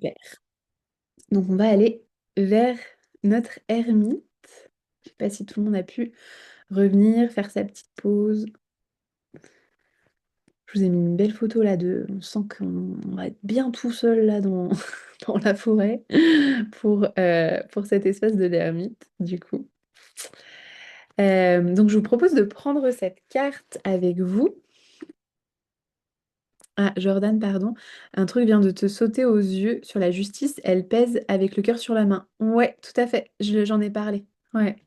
Super. Donc on va aller vers notre ermite. Je sais pas si tout le monde a pu revenir, faire sa petite pause. Je vous ai mis une belle photo là de. On sent qu'on va être bien tout seul là dans, dans la forêt pour cet espace de l'ermite, du coup. Donc je vous propose de prendre cette carte avec vous. Ah, Jordan, pardon. Un truc vient de te sauter aux yeux sur la justice. Elle pèse avec le cœur sur la main. Ouais, tout à fait. J'en ai parlé. Ouais.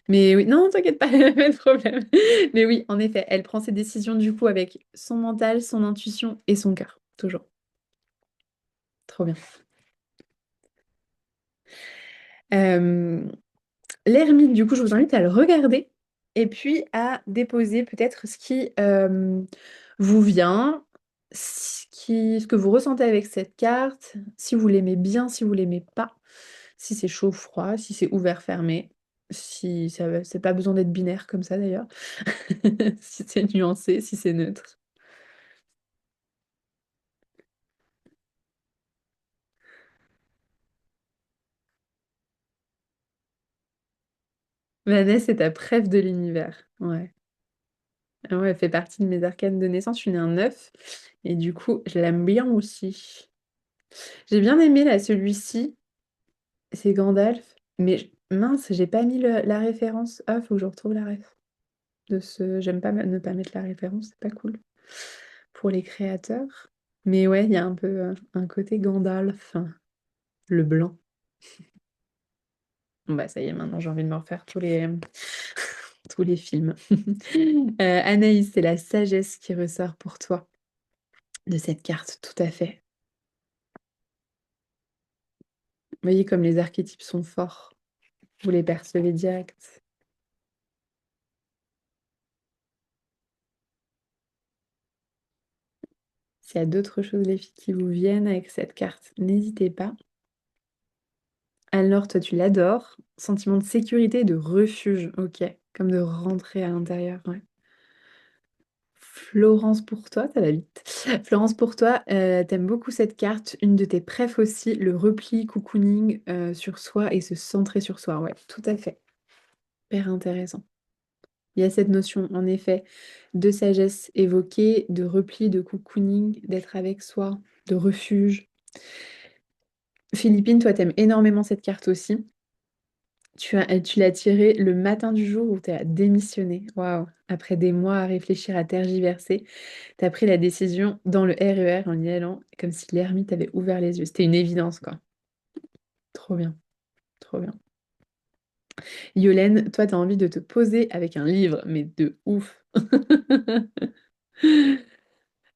Mais oui, non, t'inquiète pas, pas de problème. Mais oui, en effet, elle prend ses décisions du coup avec son mental, son intuition et son cœur. Toujours. Trop bien. Euh, L'ermite, du coup, je vous invite à le regarder et puis à déposer peut-être ce qui vous vient, ce que vous ressentez avec cette carte, si vous l'aimez bien, si vous l'aimez pas, si c'est chaud, froid, si c'est ouvert, fermé, si ça, c'est pas besoin d'être binaire comme ça d'ailleurs, si c'est nuancé, si c'est neutre. Vanessa est ta préf de l'univers. Ouais. Ah ouais, elle fait partie de mes arcanes de naissance. Je suis née un 9 et du coup, je l'aime bien aussi. J'ai bien aimé là celui-ci, c'est Gandalf, mais mince, j'ai pas mis la référence. Ah, faut que je retrouve la ref de ce. J'aime pas ne pas mettre la référence, c'est pas cool pour les créateurs. Mais ouais, il y a un peu un côté Gandalf, hein, le blanc. Bon, bah ça y est, maintenant j'ai envie de me refaire tous les films. Anaïs, c'est la sagesse qui ressort pour toi de cette carte, tout à fait. Vous voyez comme les archétypes sont forts, vous les percevez direct. S'il y a d'autres choses, les filles, qui vous viennent avec cette carte, n'hésitez pas. Alors, toi, tu l'adores. Sentiment de sécurité et de refuge. Ok. Comme de rentrer à l'intérieur. Ouais. Florence, pour toi, ça va vite. Florence, pour toi, t'aimes beaucoup cette carte. Une de tes préf aussi, le repli, cocooning sur soi et se centrer sur soi. Ouais, tout à fait. Hyper intéressant. Il y a cette notion, en effet, de sagesse évoquée, de repli, de cocooning, d'être avec soi, de refuge. Philippine, toi, t'aimes énormément cette carte aussi. Tu l'as tirée le matin du jour où tu as démissionné. Waouh! Après des mois à réfléchir, à tergiverser, tu as pris la décision dans le RER en y allant, comme si l'ermite avait ouvert les yeux. C'était une évidence, quoi. Trop bien, trop bien. Yolène, toi, tu as envie de te poser avec un livre, mais de ouf.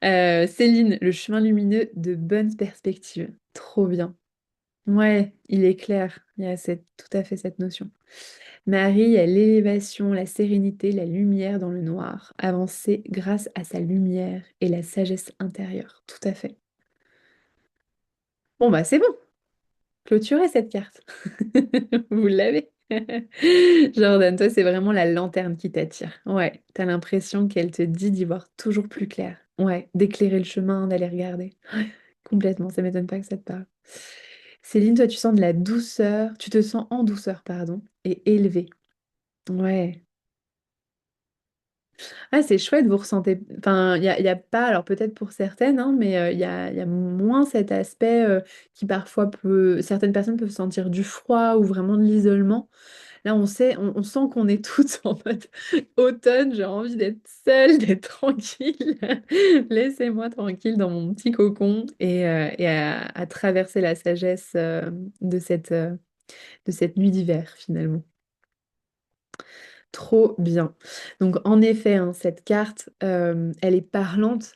Céline, le chemin lumineux de bonnes perspectives. Trop bien. Ouais, il est clair. Il y a tout à fait cette notion. Marie, il y a l'élévation, la sérénité, la lumière dans le noir. Avancer grâce à sa lumière et la sagesse intérieure. Tout à fait. Bon, bah c'est bon. Clôturez cette carte. Vous l'avez. Jordan, toi, c'est vraiment la lanterne qui t'attire. Ouais, t'as l'impression qu'elle te dit d'y voir toujours plus clair. Ouais, d'éclairer le chemin, d'aller regarder. Ouais, complètement, ça m'étonne pas que ça te parle. Céline, toi, tu sens de la douceur, tu te sens en douceur, pardon, et élevée. Ouais. Ah, c'est chouette, vous ressentez. Enfin, il y a pas, alors peut-être pour certaines, hein, mais il y a moins cet aspect qui parfois peut. Certaines personnes peuvent sentir du froid ou vraiment de l'isolement. Là, on sent qu'on est toutes en mode automne, j'ai envie d'être seule, d'être tranquille. Laissez-moi tranquille dans mon petit cocon et à traverser la sagesse de cette nuit d'hiver, finalement. Trop bien. Donc en effet, hein, cette carte, elle est parlante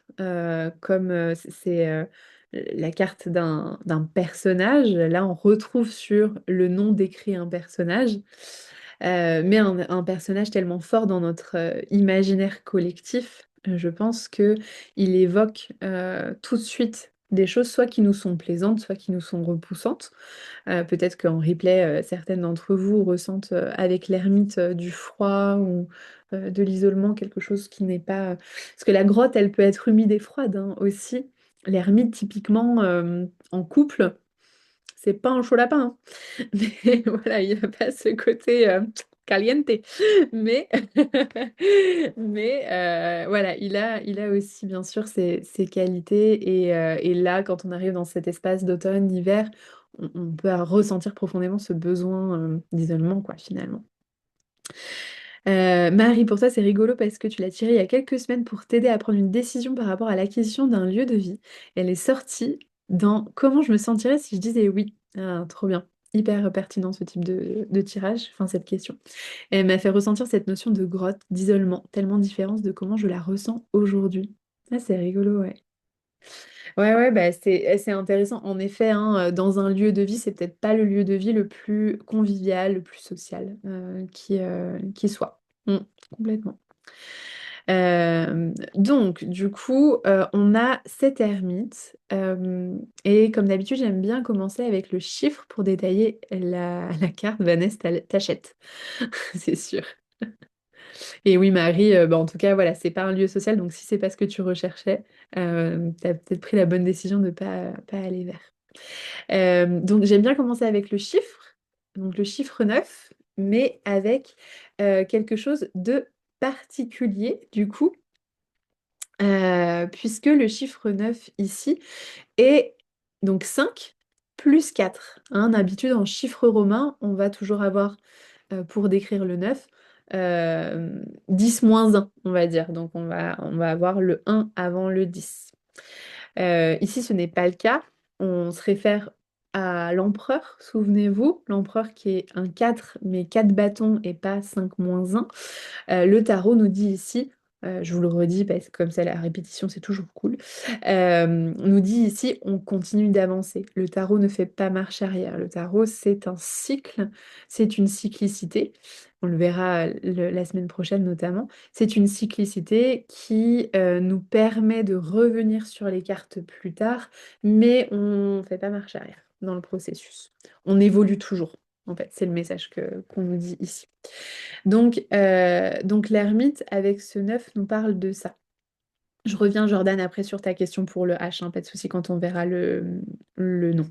comme c'est la carte d'un personnage. Là, on retrouve sur le nom décrit un personnage, mais un personnage tellement fort dans notre imaginaire collectif, je pense que il évoque tout de suite des choses soit qui nous sont plaisantes, soit qui nous sont repoussantes. Peut-être qu'en replay, certaines d'entre vous ressentent avec l'ermite du froid ou de l'isolement, quelque chose qui n'est pas. Parce que la grotte, elle peut être humide et froide hein, aussi. L'ermite, typiquement, en couple. c'est pas un chaud lapin, hein. Mais voilà, il n'a pas ce côté caliente. Mais, voilà, il a aussi bien sûr ses qualités. Et là, quand on arrive dans cet espace d'automne, d'hiver, on peut ressentir profondément ce besoin d'isolement, quoi, finalement. Marie, pour toi, c'est rigolo parce que tu l'as tirée il y a quelques semaines pour t'aider à prendre une décision par rapport à l'acquisition d'un lieu de vie. Elle est sortie dans Comment je me sentirais si je disais oui. Ah, trop bien. Hyper pertinent ce type de tirage, enfin cette question. Et elle m'a fait ressentir cette notion de grotte, d'isolement, tellement différente de comment je la ressens aujourd'hui. Ah, c'est rigolo, ouais. Ouais, ouais, bah c'est intéressant. En effet, hein, dans un lieu de vie, c'est peut-être pas le lieu de vie le plus convivial, le plus social qui soit. Complètement. Donc, du coup, on a cette ermite. Et comme d'habitude, j'aime bien commencer avec le chiffre pour détailler la carte. Vanessa, t'achètes, c'est sûr. Et oui, Marie, bah, en tout cas, voilà, c'est pas un lieu social, donc si c'est pas ce que tu recherchais, t'as peut-être pris la bonne décision de pas aller vers. Donc j'aime bien commencer avec le chiffre, donc le chiffre 9, mais avec quelque chose de particulier, du coup, puisque le chiffre 9 ici est donc 5 plus 4, hein. D'habitude, en chiffre romain, on va toujours avoir pour décrire le 9, 10 moins 1, on va dire. Donc on va avoir le 1 avant le 10. Ici, ce n'est pas le cas. On se réfère à l'empereur, souvenez-vous, l'empereur qui est un 4, mais 4 bâtons et pas 5 moins 1. Le tarot nous dit ici, je vous le redis parce que comme ça la répétition c'est toujours cool, nous dit ici on continue d'avancer. Le tarot ne fait pas marche arrière. Le tarot c'est un cycle, c'est une cyclicité. On le verra la semaine prochaine notamment. C'est une cyclicité qui nous permet de revenir sur les cartes plus tard, mais on ne fait pas marche arrière dans le processus. On évolue toujours. En fait, c'est le message qu'on nous dit ici. Donc l'ermite, avec ce 9 nous parle de ça. Je reviens, Jordan, après sur ta question pour le H, hein, pas de souci quand on verra le nom.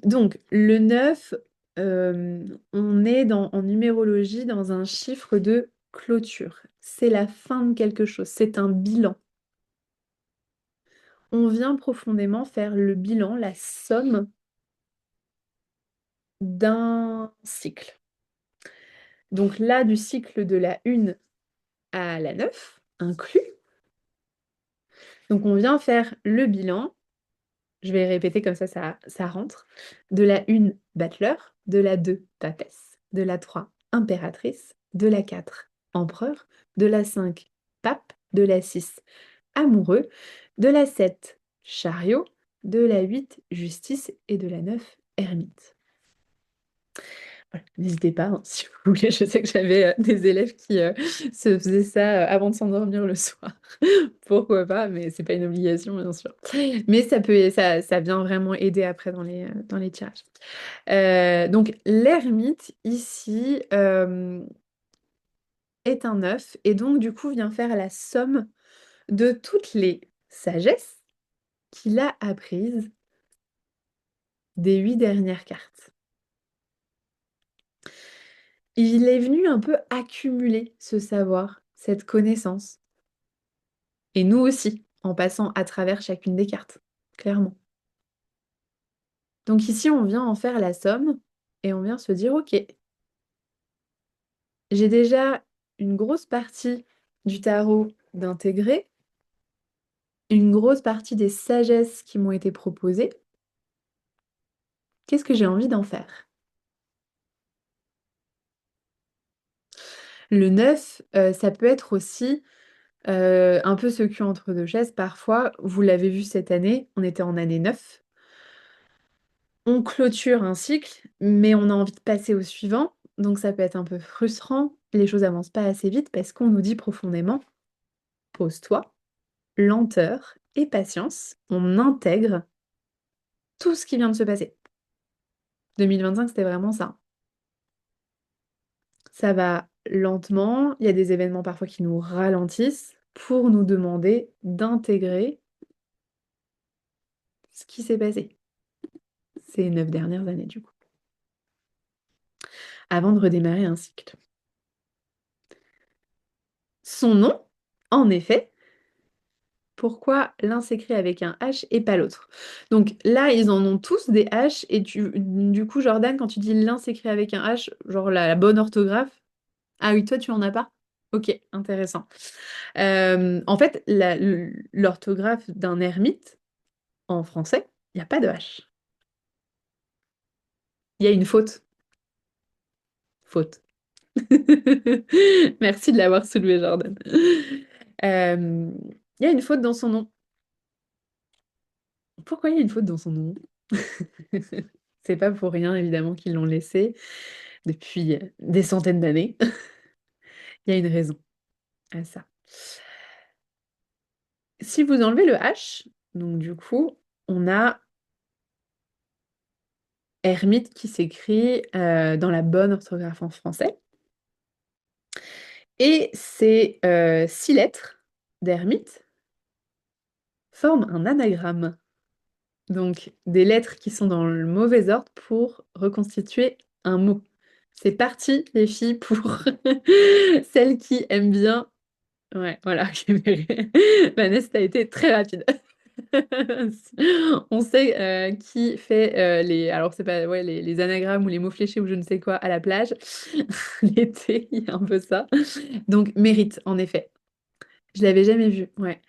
Donc, le 9, on est en numérologie dans un chiffre de clôture. C'est la fin de quelque chose, c'est un bilan. On vient profondément faire le bilan, la somme d'un cycle. Donc là, du cycle de la 1 à la 9, inclus. Donc on vient faire le bilan, je vais répéter comme ça rentre, de la 1 battleur, de la 2 papesse, de la 3 impératrice, de la 4 empereur, de la 5 pape, de la 6 amoureux, de la 7 chariot, de la 8 justice et de la 9 ermite. Voilà, n'hésitez pas, hein, si vous voulez. Je sais que j'avais des élèves qui se faisaient ça avant de s'endormir le soir. Pourquoi pas, mais c'est pas une obligation, bien sûr. Mais ça vient vraiment aider après dans les tirages. Donc, l'ermite, ici, est un œuf, et donc, du coup, vient faire la somme de toutes les sagesses qu'il a apprises des 8 dernières cartes. Il est venu un peu accumuler ce savoir, cette connaissance. Et nous aussi, en passant à travers chacune des cartes, clairement. Donc ici, on vient en faire la somme et on vient se dire, OK, j'ai déjà une grosse partie du tarot d'intégrer, une grosse partie des sagesses qui m'ont été proposées. Qu'est-ce que j'ai envie d'en faire? Le 9, ça peut être aussi un peu ce cul entre deux chaises. Parfois, vous l'avez vu cette année, on était en année 9. On clôture un cycle, mais on a envie de passer au suivant. Donc ça peut être un peu frustrant. Les choses avancent pas assez vite parce qu'on nous dit profondément, pose-toi, lenteur et patience. On intègre tout ce qui vient de se passer. 2025, c'était vraiment ça. Ça va lentement. Il y a des événements parfois qui nous ralentissent pour nous demander d'intégrer ce qui s'est passé. ces 9 dernières années, du coup, avant de redémarrer un cycle. Son nom, en effet, pourquoi l'un s'écrit avec un H et pas l'autre? Donc là, ils en ont tous des H et du coup, Jordan, quand tu dis l'un s'écrit avec un H, genre la bonne orthographe, ah oui, toi, tu en as pas? Ok, intéressant. En fait, l'orthographe d'un ermite, en français, il n'y a pas de H. Il y a une faute. Faute. Merci de l'avoir soulevé, Jordan. Il y a une faute dans son nom. Pourquoi il y a une faute dans son nom? C'est pas pour rien, évidemment, qu'ils l'ont laissé depuis des centaines d'années. Il y a une raison à ça. Si vous enlevez le H, donc du coup, on a ermite qui s'écrit dans la bonne orthographe en français. Et ces 6 lettres d'ermite forment un anagramme. Donc des lettres qui sont dans le mauvais ordre pour reconstituer un mot. C'est parti, les filles, pour celles qui aiment bien. Ouais, voilà. Vanessa, t'as été très rapide. On sait qui fait les. Alors, c'est pas ouais, les anagrammes ou les mots fléchés ou je ne sais quoi à la plage. L'été, il y a un peu ça. Donc, mérite, en effet. Je l'avais jamais vu. Ouais.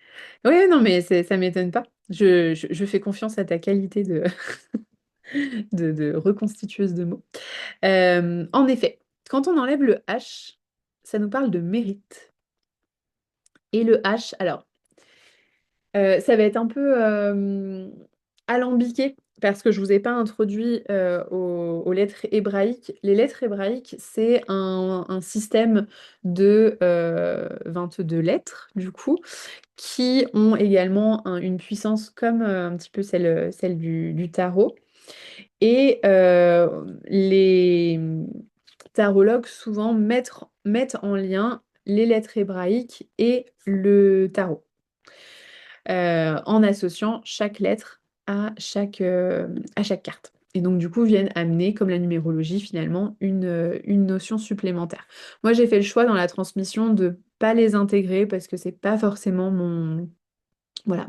Ouais, non, mais ça m'étonne pas. Je fais confiance à ta qualité de reconstitueuse de mots. En effet, quand on enlève le H, ça nous parle de mérite. Et le H, alors. Ça va être un peu alambiqué parce que je ne vous ai pas introduit aux lettres hébraïques. Les lettres hébraïques, c'est un système de 22 lettres, du coup, qui ont également une puissance comme un petit peu celle du tarot. Et les tarologues souvent mettent en lien les lettres hébraïques et le tarot en associant chaque lettre à chaque carte. Et donc, du coup, viennent amener, comme la numérologie, finalement, une notion supplémentaire. Moi, j'ai fait le choix dans la transmission de pas les intégrer parce que c'est pas forcément voilà,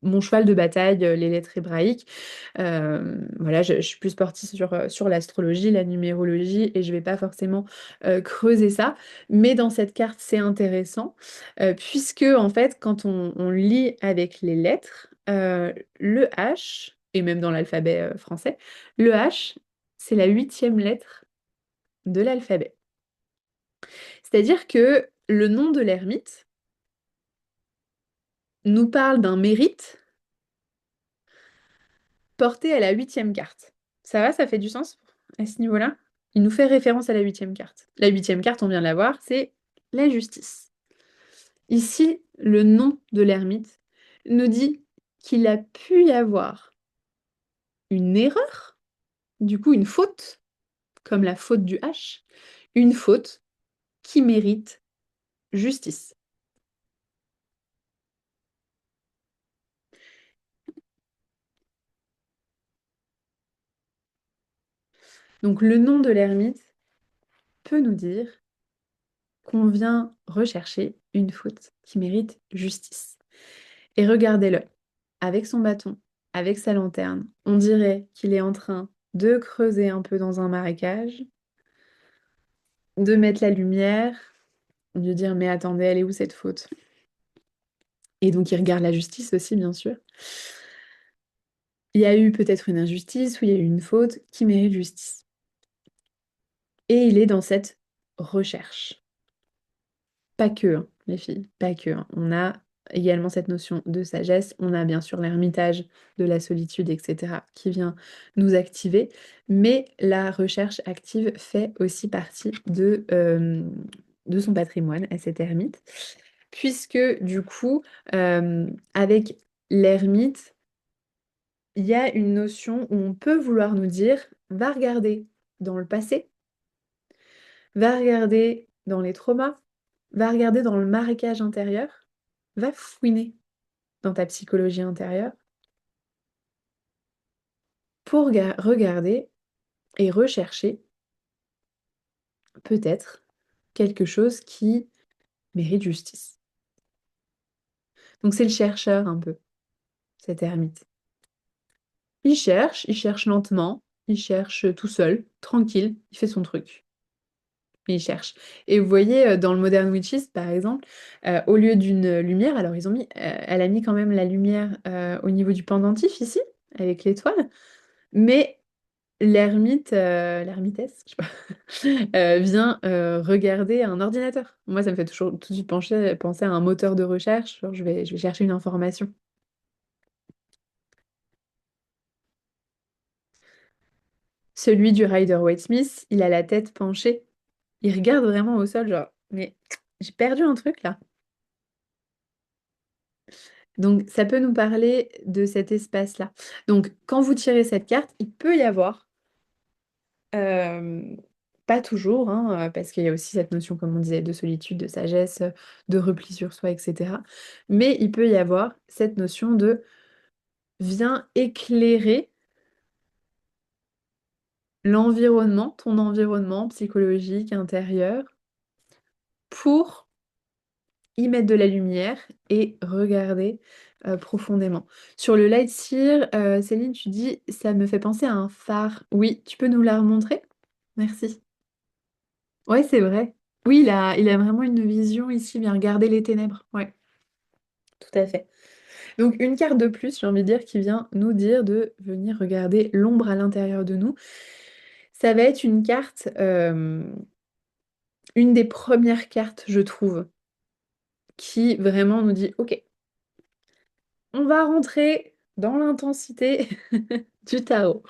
mon cheval de bataille, les lettres hébraïques. Voilà, je suis plus partie sur l'astrologie, la numérologie, et je vais pas forcément creuser ça. Mais dans cette carte, c'est intéressant, puisque en fait, quand on lit avec les lettres, le H, et même dans l'alphabet français, le H, c'est la 8e lettre de l'alphabet. C'est-à-dire que le nom de l'ermite nous parle d'un mérite porté à la 8e carte. Ça va, ça fait du sens à ce niveau-là? Il nous fait référence à la 8e carte. La 8e carte, on vient de la voir, c'est la justice. Ici, le nom de l'ermite nous dit qu'il a pu y avoir une erreur, du coup une faute, comme la faute du H, une faute qui mérite justice. Donc le nom de l'ermite peut nous dire qu'on vient rechercher une faute qui mérite justice. Et regardez-le, avec son bâton, avec sa lanterne, on dirait qu'il est en train de creuser un peu dans un marécage, de mettre la lumière, de dire mais attendez, elle est où cette faute? Et donc il regarde la justice aussi, bien sûr. Il y a eu peut-être une injustice ou il y a eu une faute qui mérite justice. Et il est dans cette recherche. Pas que, hein, les filles, pas que, hein. On a également cette notion de sagesse. On a bien sûr l'ermitage de la solitude, etc., qui vient nous activer. Mais la recherche active fait aussi partie de son patrimoine à cet ermite. Puisque du coup, avec l'ermite, il y a une notion où on peut vouloir nous dire, va regarder dans le passé, va regarder dans les traumas, va regarder dans le marécage intérieur, va fouiner dans ta psychologie intérieure pour regarder et rechercher peut-être quelque chose qui mérite justice. Donc c'est le chercheur un peu, cet ermite. Il cherche lentement, il cherche tout seul, tranquille, il fait son truc. Il cherche. Et vous voyez, dans le Modern Witches, par exemple, au lieu d'une lumière, alors ils ont mis, elle a mis quand même la lumière au niveau du pendentif ici, avec l'étoile, mais l'ermite, l'ermitesse, je sais pas, vient regarder un ordinateur. Moi, ça me fait toujours tout de suite penser à un moteur de recherche, genre je vais chercher une information. Celui du Rider-Waite-Smith, il a la tête penchée. Il regarde vraiment au sol, genre, mais j'ai perdu un truc là. Donc, ça peut nous parler de cet espace-là. Donc, quand vous tirez cette carte, il peut y avoir, euh, pas toujours, hein, parce qu'il y a aussi cette notion, comme on disait, de solitude, de sagesse, de repli sur soi, etc. Mais il peut y avoir cette notion de viens éclairer l'environnement, ton environnement psychologique, intérieur, pour y mettre de la lumière et regarder profondément. Sur le light sear, Céline, tu dis, ça me fait penser à un phare. Oui, tu peux nous la remontrer? Merci. Ouais, c'est vrai. Oui, il a vraiment une vision ici, bien regarder les ténèbres. Ouais, tout à fait. Donc une carte de plus, j'ai envie de dire, qui vient nous dire de venir regarder l'ombre à l'intérieur de nous. Ça va être une carte, une des premières cartes, je trouve, qui vraiment nous dit, OK, on va rentrer dans l'intensité du tarot.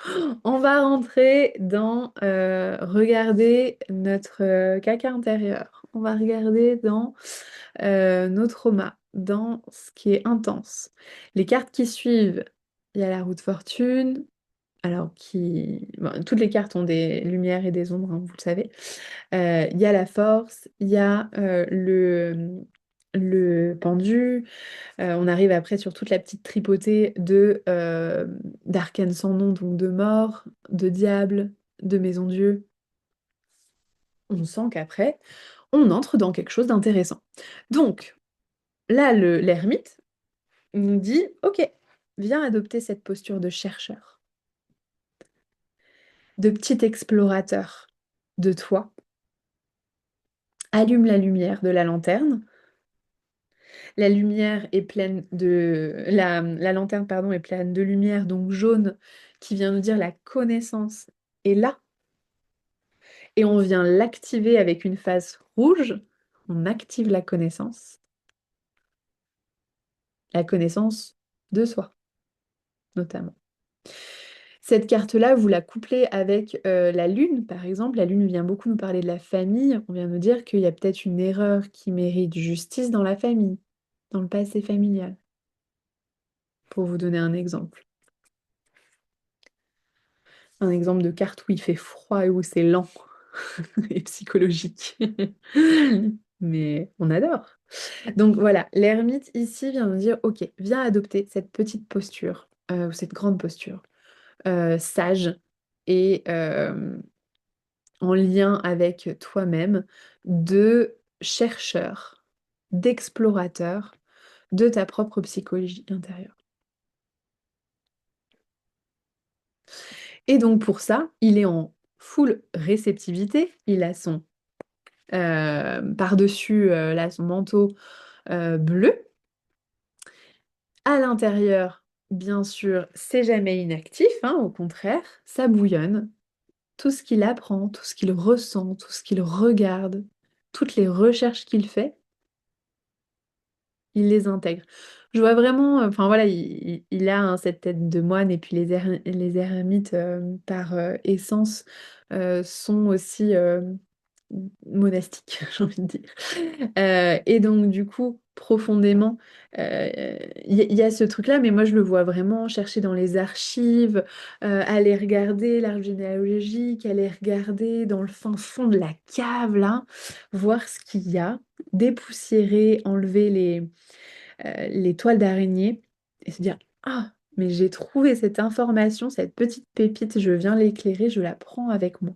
On va rentrer dans regarder notre caca intérieur. On va regarder dans nos traumas, dans ce qui est intense. Les cartes qui suivent, il y a la roue de fortune. Alors, bon, toutes les cartes ont des lumières et des ombres, hein, vous le savez. Il y a la force, il y a le pendu, on arrive après sur toute la petite tripotée de d'arcanes sans nom, donc de mort, de diable, de maison Dieu. On sent qu'après, on entre dans quelque chose d'intéressant. Donc, là, l'ermite nous dit, OK, viens adopter cette posture de chercheur, de petit explorateur de toi. Allume la lumière de la lanterne. La lumière est pleine de... la lanterne, pardon, est pleine de lumière, donc jaune, qui vient nous dire la connaissance est là. Et on vient l'activer avec une phase rouge. On active la connaissance de soi, notamment. Cette carte-là, vous la couplez avec la lune, par exemple. La lune vient beaucoup nous parler de la famille. On vient nous dire qu'il y a peut-être une erreur qui mérite justice dans la famille, dans le passé familial, pour vous donner un exemple. Un exemple de carte où il fait froid et où c'est lent et psychologique. Mais on adore. Donc voilà, l'ermite ici vient nous dire, ok, viens adopter cette petite posture, ou cette grande posture, sage et en lien avec toi-même, de chercheur, d'explorateur de ta propre psychologie intérieure. Et donc pour ça, il est en full réceptivité, il a son par-dessus là, son manteau bleu. À l'intérieur, bien sûr, c'est jamais inactif, hein, au contraire, ça bouillonne. Tout ce qu'il apprend, tout ce qu'il ressent, tout ce qu'il regarde, toutes les recherches qu'il fait, il les intègre. Je vois vraiment, enfin voilà, il a hein, cette tête de moine et puis les ermites par essence sont aussi monastiques, j'ai envie de dire. Et donc du coup, profondément, il y a ce truc-là, mais moi je le vois vraiment chercher dans les archives, aller regarder l'arbre généalogique, aller regarder dans le fin fond de la cave, là, voir ce qu'il y a, dépoussiérer, enlever les toiles d'araignée et se dire, ah, mais j'ai trouvé cette information, cette petite pépite, je viens l'éclairer, je la prends avec moi.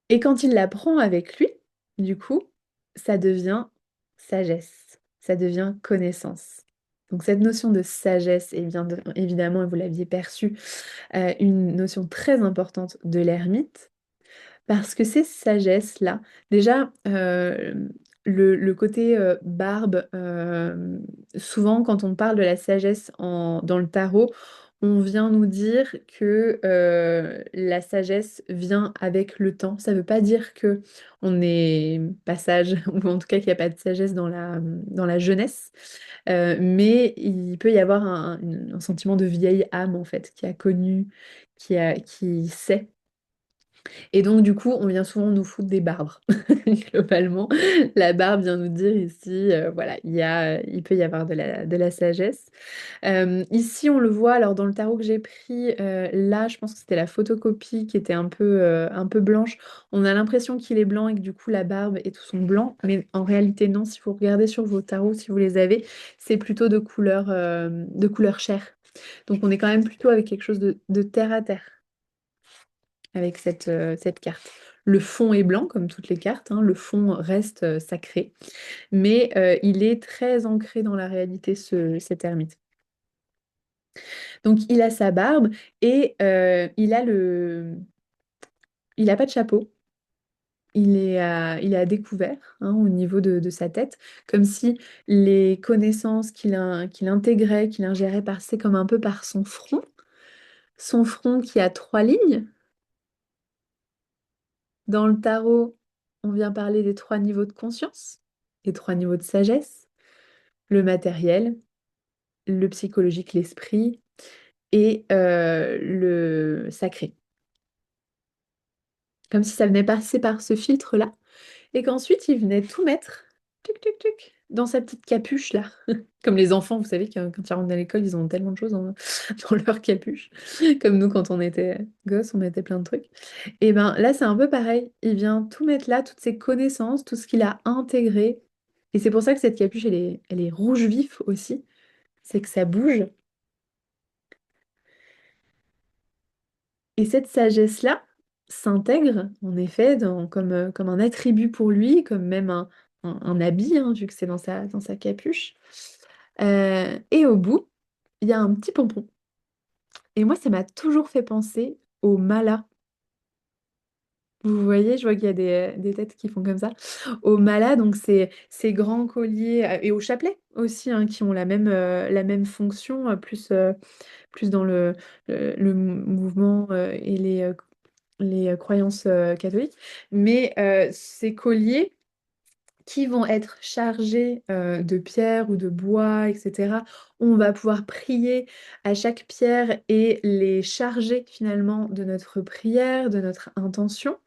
Et quand il la prend avec lui, du coup, ça devient sagesse, ça devient connaissance. Donc cette notion de sagesse est bien évidemment, et vous l'aviez perçu, une notion très importante de l'ermite. Parce que ces sagesses-là, déjà, le côté barbe, souvent quand on parle de la sagesse dans le tarot, on vient nous dire que la sagesse vient avec le temps. Ça ne veut pas dire que on est pas sage, ou en tout cas qu'il n'y a pas de sagesse dans la jeunesse. Mais il peut y avoir un sentiment de vieille âme, en fait, qui a connu, qui sait. Et donc, du coup, on vient souvent nous foutre des barbres. Globalement, la barbe vient nous dire ici, voilà, il peut y avoir de la sagesse. Ici, on le voit, alors dans le tarot que j'ai pris, là, je pense que c'était la photocopie qui était un peu blanche. On a l'impression qu'il est blanc et que du coup, la barbe et tout sont blancs. Mais en réalité, non, si vous regardez sur vos tarots, si vous les avez, c'est plutôt de couleur chair. Donc, on est quand même plutôt avec quelque chose de terre à terre avec cette carte. Le fond est blanc, comme toutes les cartes, hein, le fond reste sacré, mais il est très ancré dans la réalité, cet ermite. Donc il a sa barbe et il a pas de chapeau. Il est à découvert hein, au niveau de sa tête, comme si les connaissances qu'il intégrait, qu'il ingérait passaient comme un peu par son front qui a trois lignes. Dans le tarot, on vient parler des trois niveaux de conscience, les trois niveaux de sagesse, le matériel, le psychologique, l'esprit, et le sacré. Comme si ça venait passer par ce filtre-là, et qu'ensuite il venait tout mettre, tuc, tuc, tuc, dans sa petite capuche là. Comme les enfants, vous savez, quand ils rentrent à l'école, ils ont tellement de choses dans leur capuche. Comme nous, quand on était gosses, on mettait plein de trucs. Et ben là, c'est un peu pareil. Il vient tout mettre là, toutes ses connaissances, tout ce qu'il a intégré. Et c'est pour ça que cette capuche, elle est rouge vif aussi. C'est que ça bouge. Et cette sagesse-là s'intègre, en effet, comme un attribut pour lui, comme même un habit, hein, vu que c'est dans sa capuche. Et au bout, il y a un petit pompon. Et moi, ça m'a toujours fait penser au mala. Vous voyez, je vois qu'il y a des têtes qui font comme ça. Au mala, donc c'est ces grands colliers, et au chapelet aussi, hein, qui ont la même fonction, plus dans le mouvement et les croyances catholiques. Mais ces colliers qui vont être chargés de pierres ou de bois, etc. On va pouvoir prier à chaque pierre et les charger finalement de notre prière, de notre intention.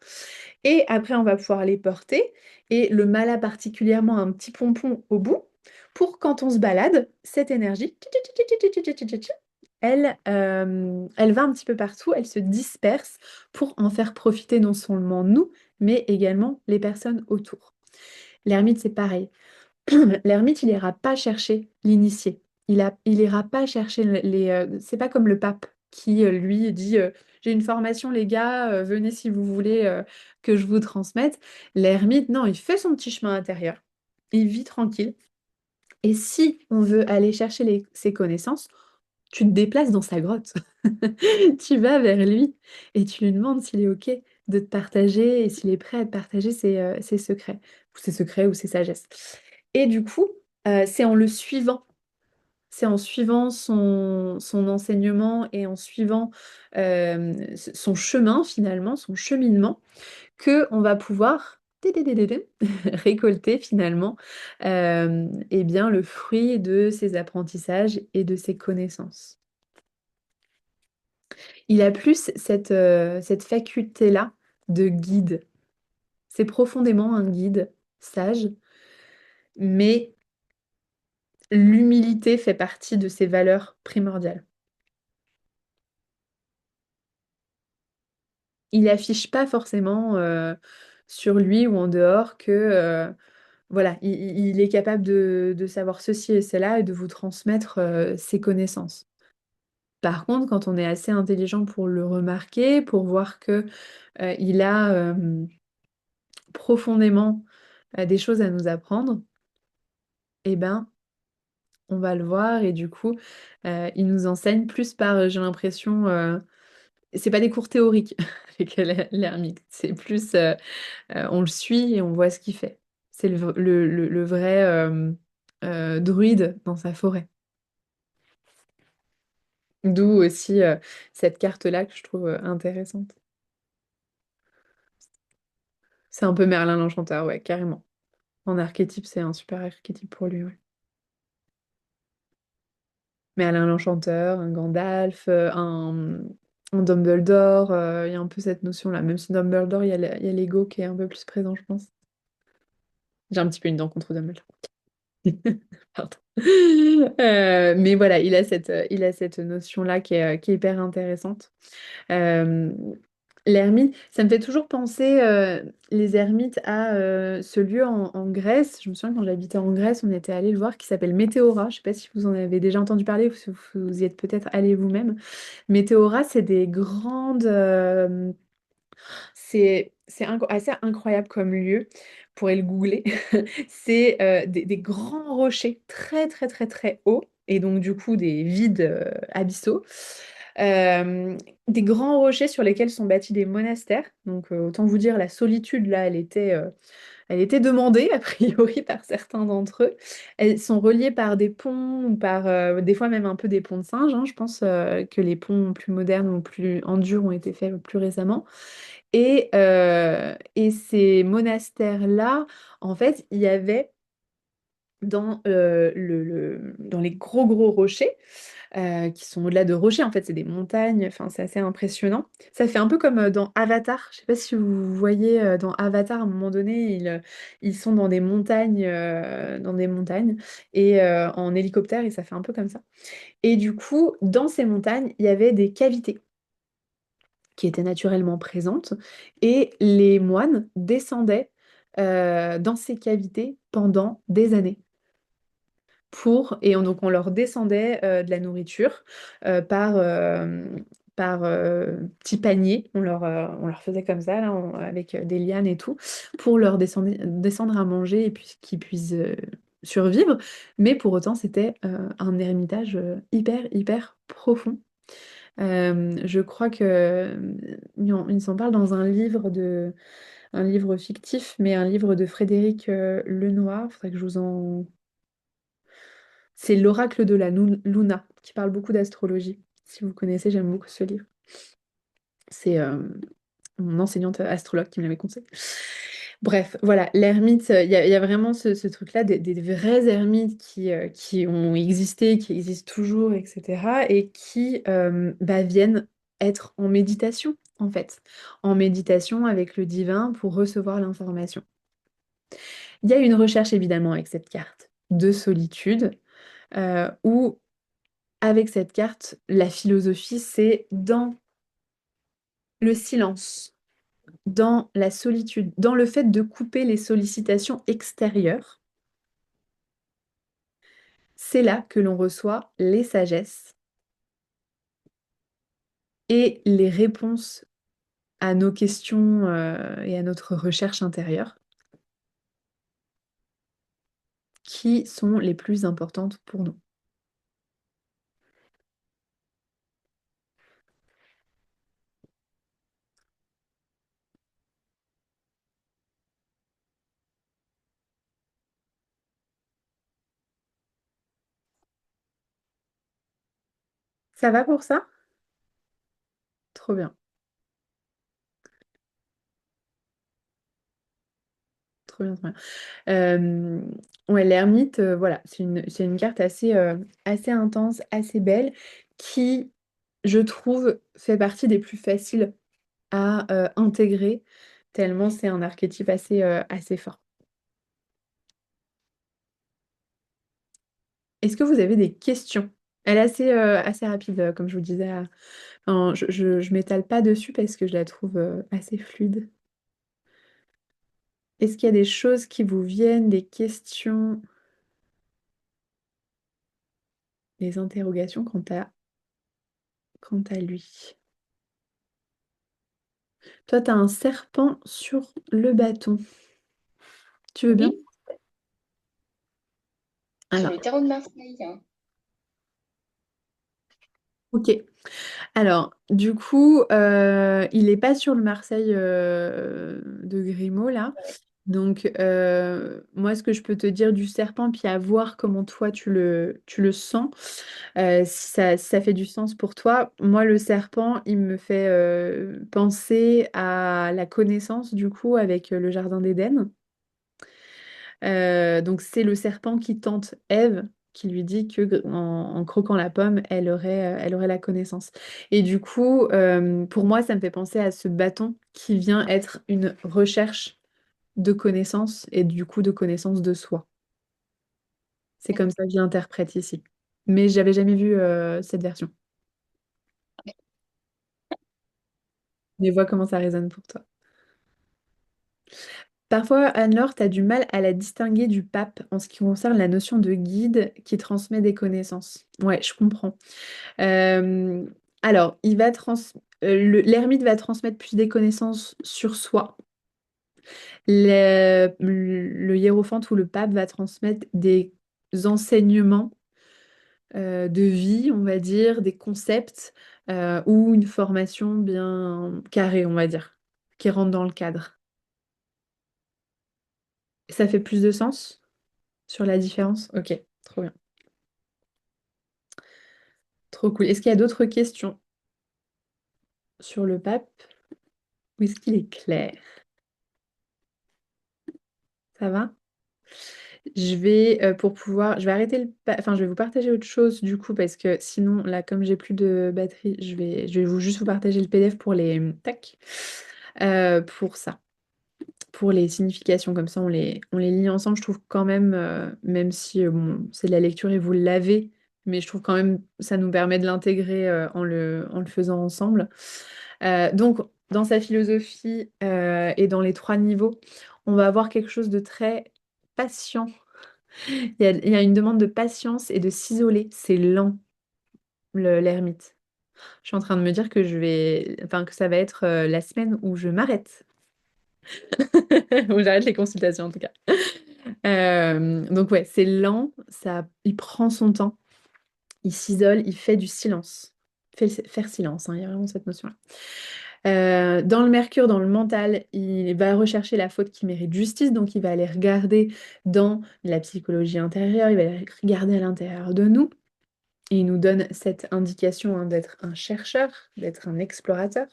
Et après, on va pouvoir les porter. Et le mala particulièrement a un petit pompon au bout pour quand on se balade, cette énergie, elle va un petit peu partout, elle se disperse pour en faire profiter non seulement nous, mais également les personnes autour. L'ermite, c'est pareil. L'ermite, il ira pas chercher l'initié. Il ira pas chercher c'est pas comme le pape qui, lui, dit j'ai une formation, les gars, venez si vous voulez que je vous transmette. L'ermite, non, il fait son petit chemin intérieur. Il vit tranquille. Et si on veut aller chercher ses connaissances, tu te déplaces dans sa grotte. Tu vas vers lui et tu lui demandes s'il est OK de te partager et s'il est prêt à te partager ses secrets, ou ses sagesses. Et du coup, c'est en le suivant, c'est en suivant son enseignement et en suivant son chemin finalement, son cheminement, que on va pouvoir tédédédédé, récolter finalement eh bien, le fruit de ses apprentissages et de ses connaissances. Il a plus cette faculté-là de guide. C'est profondément un guide sage, mais l'humilité fait partie de ses valeurs primordiales. Il affiche pas forcément sur lui ou en dehors que voilà, il est capable de savoir ceci et cela et de vous transmettre ses connaissances. Par contre, quand on est assez intelligent pour le remarquer, pour voir que il a profondément des choses à nous apprendre, eh ben, on va le voir et du coup, il nous enseigne plus par, j'ai l'impression, c'est pas des cours théoriques avec l'ermite, c'est plus, on le suit et on voit ce qu'il fait. C'est le vrai druide dans sa forêt. D'où aussi cette carte-là que je trouve intéressante. C'est un peu Merlin l'Enchanteur, ouais, carrément. En archétype, c'est un super archétype pour lui, ouais. Merlin l'Enchanteur, un Gandalf, un Dumbledore, il y a un peu cette notion-là. Même si Dumbledore, il y a l'ego qui est un peu plus présent, je pense. J'ai un petit peu une dent contre Dumbledore. Pardon. Mais voilà, il a cette notion-là qui est hyper intéressante. Euh, L'ermite, ça me fait toujours penser, les ermites, à ce lieu en Grèce. Je me souviens quand j'habitais en Grèce, on était allé le voir, qui s'appelle Météora. Je ne sais pas si vous en avez déjà entendu parler ou si vous y êtes peut-être allé vous-même. Météora, c'est des grandes, assez incroyable comme lieu. Vous pourrez le googler. C'est des grands rochers très très très très hauts et donc du coup des vides abyssaux. Euh, des grands rochers sur lesquels sont bâtis des monastères. Donc autant vous dire la solitude là, elle était demandée a priori par certains d'entre eux. Elles sont reliées par des ponts ou par des fois même un peu des ponts de singe, hein. Je pense que les ponts plus modernes ou plus en dur ont été faits plus récemment. Et ces monastères-là, en fait, il y avait dans, dans les gros gros rochers, qui sont au-delà de rochers, en fait, c'est des montagnes, enfin, c'est assez impressionnant. Ça fait un peu comme dans Avatar, je sais pas si vous voyez dans Avatar, à un moment donné, ils sont dans des montagnes, et en hélicoptère, et ça fait un peu comme ça. Et du coup, dans ces montagnes, il y avait des cavités qui étaient naturellement présentes, et les moines descendaient dans ces cavités pendant des années. Donc on leur descendait de la nourriture par petits paniers. On leur faisait comme ça, là, avec des lianes et tout, pour leur descendre à manger et puis qu'ils puissent survivre. Mais pour autant, c'était un ermitage hyper profond. Je crois que il s'en parle dans un livre fictif, mais un livre de Frédéric Lenoir. Faudrait que je vous en... C'est l'oracle de la Luna, qui parle beaucoup d'astrologie. Si vous connaissez, j'aime beaucoup ce livre. C'est mon enseignante astrologue qui me l'avait conseillé. Bref, voilà, l'ermite, il y a vraiment ce truc-là, des vrais ermites qui ont existé, qui existent toujours, etc. Et qui viennent être en méditation, en fait. En méditation avec le divin pour recevoir l'information. Il y a une recherche, évidemment, avec cette carte de solitude, où, avec cette carte, la philosophie, c'est dans le silence, dans la solitude, dans le fait de couper les sollicitations extérieures. C'est là que l'on reçoit les sagesses et les réponses à nos questions et à notre recherche intérieure, qui sont les plus importantes pour nous. Ça va pour ça? Trop bien, trop bien, trop bien. Euh, ouais, l'ermite, voilà, c'est une carte assez intense, assez belle, qui, je trouve, fait partie des plus faciles à intégrer, tellement c'est un archétype assez fort. Est-ce que vous avez des questions? Elle est assez rapide, comme je vous disais. Enfin, je m'étale pas dessus parce que je la trouve assez fluide. Est-ce qu'il y a des choses qui vous viennent, des questions, des interrogations quant à lui? Toi, tu as un serpent sur le bâton. Tu veux bien? Oui, sur Alors, le terreau de Marseille, hein. ok. Alors, du coup, il n'est pas sur le Marseille de Grimaud, là. Donc, moi, ce que je peux te dire du serpent, puis à voir comment toi tu le sens, si ça fait du sens pour toi. Moi, le serpent, il me fait penser à la connaissance, du coup, avec le Jardin d'Éden. Donc c'est le serpent qui tente Ève, qui lui dit que en croquant la pomme, elle aurait la connaissance. Et du coup, pour moi, ça me fait penser à ce bâton qui vient être une recherche de connaissance et du coup de connaissance de soi. C'est comme ça que je l'interprète ici. Mais j'avais jamais vu cette version. Mais vois comment ça résonne pour toi. Parfois, Anne-Laure, tu as du mal à la distinguer du pape en ce qui concerne la notion de guide qui transmet des connaissances. Ouais, je comprends. Euh, alors, l'ermite va transmettre plus des connaissances sur soi. Le hiérophante ou le pape va transmettre des enseignements de vie, on va dire, des concepts ou une formation bien carrée, on va dire, qui rentre dans le cadre. Ça fait plus de sens sur la différence? Ok, trop bien. Trop cool. Est-ce qu'il y a d'autres questions sur le pape ou est-ce qu'il est clair? Ça va? Je vais arrêter enfin, je vais vous partager autre chose du coup parce que sinon, là, comme j'ai plus de batterie, je vais juste vous partager le PDF pour tac, pour ça, pour les significations. Comme ça, on les lit ensemble. Je trouve quand même, même si bon, c'est de la lecture et vous l'avez, mais je trouve quand même ça nous permet de l'intégrer en le faisant ensemble. Donc, dans sa philosophie et dans les trois niveaux, on va avoir quelque chose de très patient. Il y a une demande de patience et de s'isoler. C'est lent, l'ermite. Je suis en train de me dire que enfin, que ça va être la semaine où je m'arrête, où j'arrête les consultations en tout cas. Donc ouais, c'est lent, il prend son temps, il s'isole, il fait du silence. Faire silence, hein, il y a vraiment cette notion-là. Dans le Mercure, dans le mental, il va rechercher la faute qui mérite justice, donc il va aller regarder dans la psychologie intérieure, il va aller regarder à l'intérieur de nous. Et il nous donne cette indication hein, d'être un chercheur, d'être un explorateur.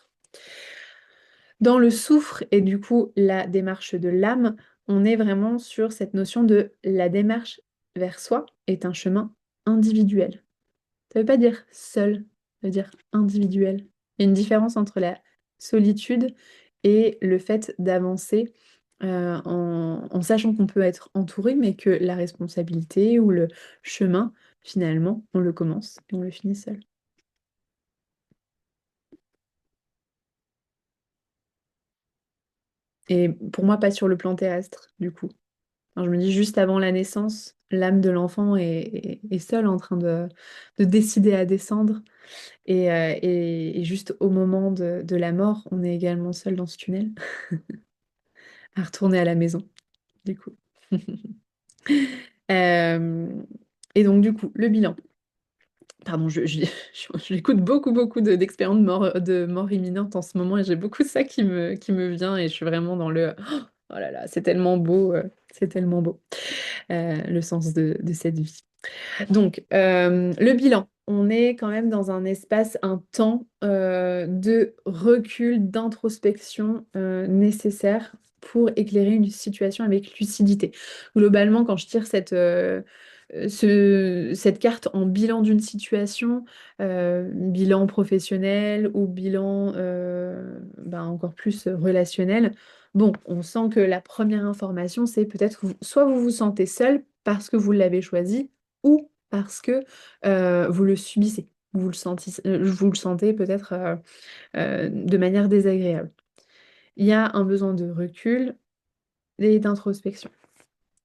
Dans le soufre et du coup la démarche de l'âme, on est vraiment sur cette notion de la démarche vers soi est un chemin individuel. Ça ne veut pas dire seul, ça veut dire individuel. Il y a une différence entre la solitude et le fait d'avancer en sachant qu'on peut être entouré, mais que la responsabilité ou le chemin, finalement, on le commence et on le finit seul. Et pour moi, pas sur le plan terrestre, du coup. Enfin, je me dis juste avant la naissance, l'âme de l'enfant est seule en train de décider à descendre. Et juste au moment de la mort, on est également seul dans ce tunnel, à retourner à la maison, du coup. Euh, et donc, du coup, le bilan. Pardon, j'écoute beaucoup d'expériences de mort imminente en ce moment et j'ai beaucoup ça qui me vient et je suis vraiment dans le oh là là, c'est tellement beau, c'est tellement beau, le sens de cette vie. Donc, le bilan, on est quand même dans un espace, un temps de recul, d'introspection nécessaire pour éclairer une situation avec lucidité. Globalement, quand je tire cette carte en bilan d'une situation, bilan professionnel ou bilan ben, encore plus relationnel, bon, on sent que la première information, c'est peut-être soit vous vous sentez seul parce que vous l'avez choisi, ou parce que vous le subissez, vous le sentez peut-être de manière désagréable. Il y a un besoin de recul, et d'introspection.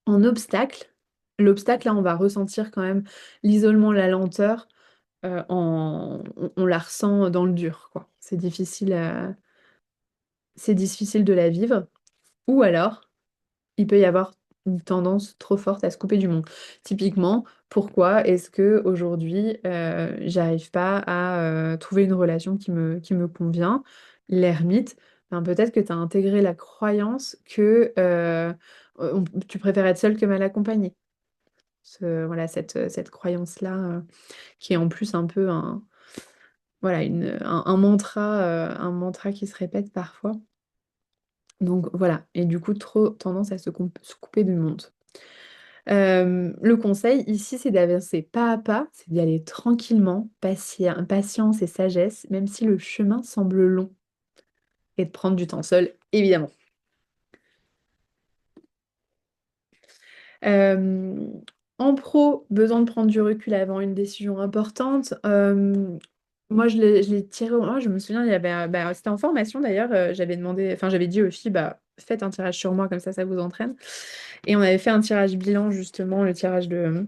En obstacle, l'obstacle, là, on va ressentir quand même l'isolement, la lenteur. On la ressent dans le dur, quoi. C'est difficile de la vivre. Ou alors, il peut y avoir une tendance trop forte à se couper du monde. Typiquement, pourquoi est-ce que aujourd'hui j'arrive pas à trouver une relation qui me convient? L'ermite, ben, peut-être que tu as intégré la croyance que tu préfères être seule que mal accompagnée. Voilà, cette croyance-là, qui est en plus un peu voilà, un mantra qui se répète parfois. Donc voilà, et du coup, trop tendance à se couper du monde. Le conseil ici, c'est d'avancer pas à pas, c'est d'y aller tranquillement, patience et sagesse, même si le chemin semble long, et de prendre du temps seul, évidemment. Euh, En pro, besoin de prendre du recul avant une décision importante. Moi, je l'ai tiré au... je me souviens, il y avait, c'était en formation d'ailleurs, j'avais demandé, enfin j'avais dit aux filles, bah, faites un tirage sur moi, comme ça vous entraîne. Et on avait fait un tirage bilan, justement, le tirage de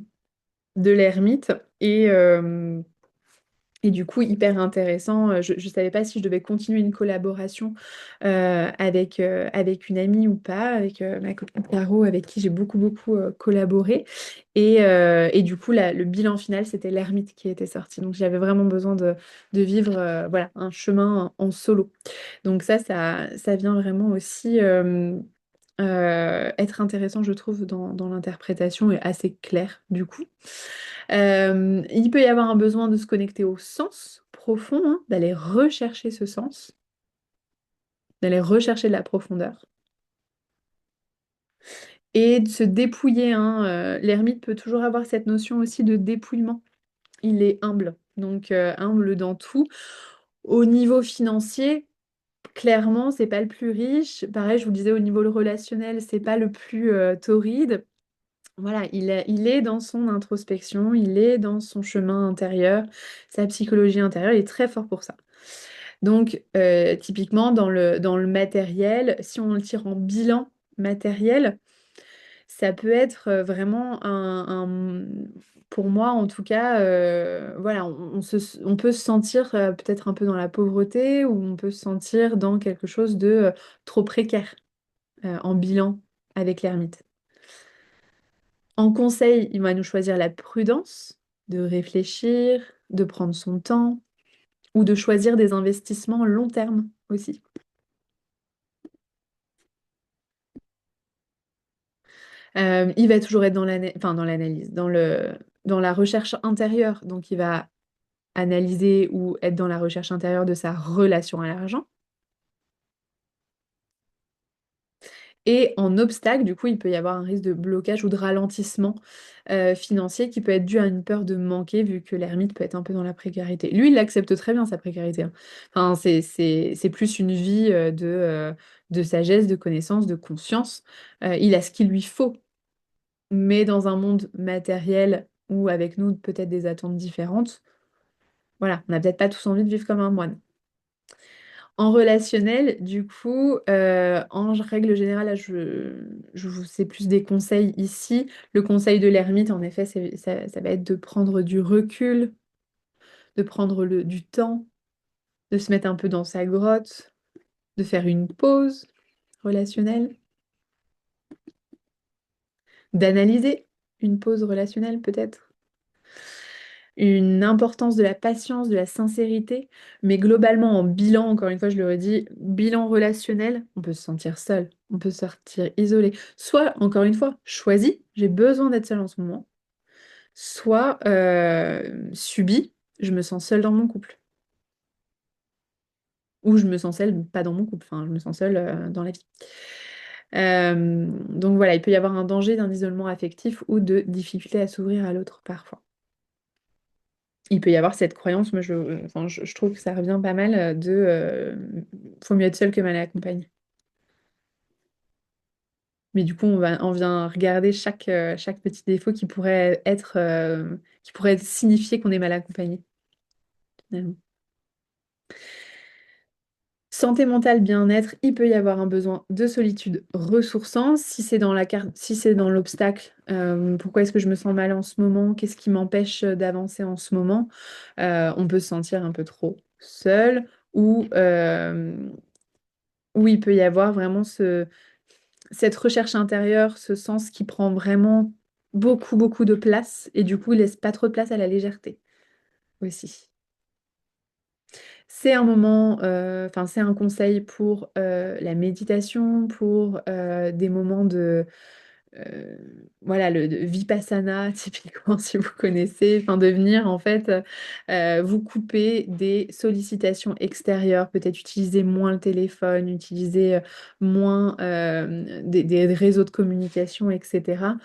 l'ermite. Et du coup, hyper intéressant. Je ne savais pas si je devais continuer une collaboration avec une amie ou pas, avec ma copine Caro, avec qui j'ai beaucoup, beaucoup collaboré. Et du coup, le bilan final, c'était l'ermite qui était sorti. Donc, j'avais vraiment besoin de vivre voilà, un chemin en solo. Donc, ça vient vraiment aussi être intéressant, je trouve, dans l'interprétation et assez clair, du coup. Il peut y avoir un besoin de se connecter au sens profond, hein, d'aller rechercher ce sens, d'aller rechercher de la profondeur et de se dépouiller, hein. L'ermite peut toujours avoir cette notion aussi de dépouillement. Il est humble, donc humble dans tout. Au niveau financier, clairement, c'est pas le plus riche. Pareil, je vous le disais, au niveau relationnel, c'est pas le plus torride. Voilà, il est dans son introspection, il est dans son chemin intérieur, sa psychologie intérieure, il est très fort pour ça. Donc, typiquement, dans le matériel, si on le tire en bilan matériel, ça peut être vraiment pour moi en tout cas, voilà, on peut se sentir peut-être un peu dans la pauvreté ou on peut se sentir dans quelque chose de trop précaire en bilan avec l'ermite. En conseil, il va nous choisir la prudence, de réfléchir, de prendre son temps ou de choisir des investissements long terme aussi. Il va toujours être dans l'analyse, dans la recherche intérieure. Donc, il va analyser ou être dans la recherche intérieure de sa relation à l'argent. Et en obstacle, du coup, il peut y avoir un risque de blocage ou de ralentissement financier qui peut être dû à une peur de manquer, vu que l'ermite peut être un peu dans la précarité. Lui, il accepte très bien sa précarité, hein. Enfin, c'est plus une vie de sagesse, de connaissance, de conscience. Il a ce qu'il lui faut, mais dans un monde matériel ou avec nous peut-être des attentes différentes, voilà, on n'a peut-être pas tous envie de vivre comme un moine. En relationnel, du coup, en règle générale, là, c'est plus des conseils ici. Le conseil de l'ermite, en effet, ça va être de prendre du recul, de prendre du temps, de se mettre un peu dans sa grotte, de faire une pause relationnelle, d'analyser une pause relationnelle peut-être. Une importance de la patience, de la sincérité, mais globalement en bilan, encore une fois, je le redis, bilan relationnel, on peut se sentir seul, on peut se sentir isolé. Soit, encore une fois, choisi, j'ai besoin d'être seul en ce moment, soit subi, je me sens seule dans mon couple. Ou je me sens seule, pas dans mon couple, enfin, je me sens seule dans la vie. Donc voilà, il peut y avoir un danger d'un isolement affectif ou de difficulté à s'ouvrir à l'autre parfois. Il peut y avoir cette croyance, moi enfin, je trouve que ça revient pas mal faut mieux être seul que mal accompagné. Mais du coup, on vient regarder chaque petit défaut qui pourrait signifier qu'on est mal accompagné, finalement. Santé mentale, bien-être, il peut y avoir un besoin de solitude ressourçant. Si c'est dans la carte, si c'est dans l'obstacle, pourquoi est-ce que je me sens mal en ce moment? Qu'est-ce qui m'empêche d'avancer en ce moment? On peut se sentir un peu trop seul ou où il peut y avoir vraiment cette recherche intérieure, ce sens qui prend vraiment beaucoup, beaucoup de place et du coup, il laisse pas trop de place à la légèreté aussi. C'est un moment, enfin, c'est un conseil pour la méditation, pour des moments euh, voilà, de Vipassana, typiquement, si vous connaissez, enfin, de venir en fait vous couper des sollicitations extérieures, peut-être utiliser moins le téléphone, utiliser moins des réseaux de communication, etc.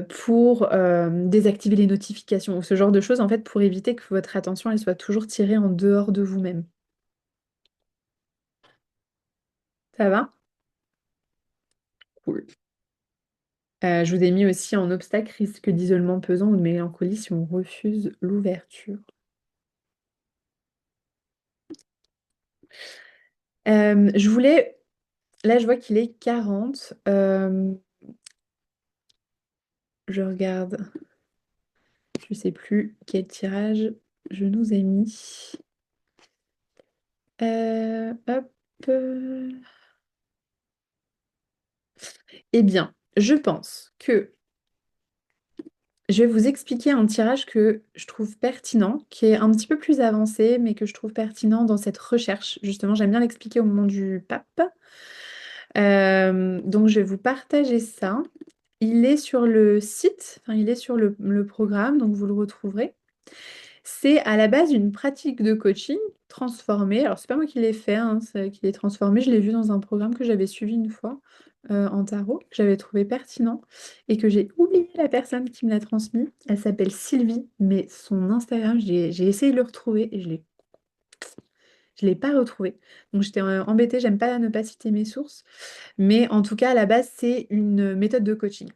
Pour désactiver les notifications ou ce genre de choses, en fait, pour éviter que votre attention elle soit toujours tirée en dehors de vous-même. Ça va? Cool. Je vous ai mis aussi en obstacle risque d'isolement pesant ou de mélancolie si on refuse l'ouverture. Je voulais, là je vois qu'il est 40. Je regarde, je sais plus quel tirage je nous ai mis. Hop. Eh bien, je pense que je vais vous expliquer un tirage que je trouve pertinent, qui est un petit peu plus avancé, mais que je trouve pertinent dans cette recherche. Justement, j'aime bien l'expliquer au moment du pape. Donc, je vais vous partager ça. Il est sur le site, enfin, il est sur le programme, donc vous le retrouverez. C'est à la base une pratique de coaching transformée. Alors, c'est pas moi qui l'ai fait, hein, c'est qui l'ai transformé. Je l'ai vu dans un programme que j'avais suivi une fois en tarot, que j'avais trouvé pertinent et que j'ai oublié la personne qui me l'a transmis. Elle s'appelle Sylvie, mais son Instagram, j'ai essayé de le retrouver et je l'ai pas retrouvé. Donc, j'étais embêtée, j'aime pas ne pas citer mes sources. Mais en tout cas, à la base, c'est une méthode de coaching.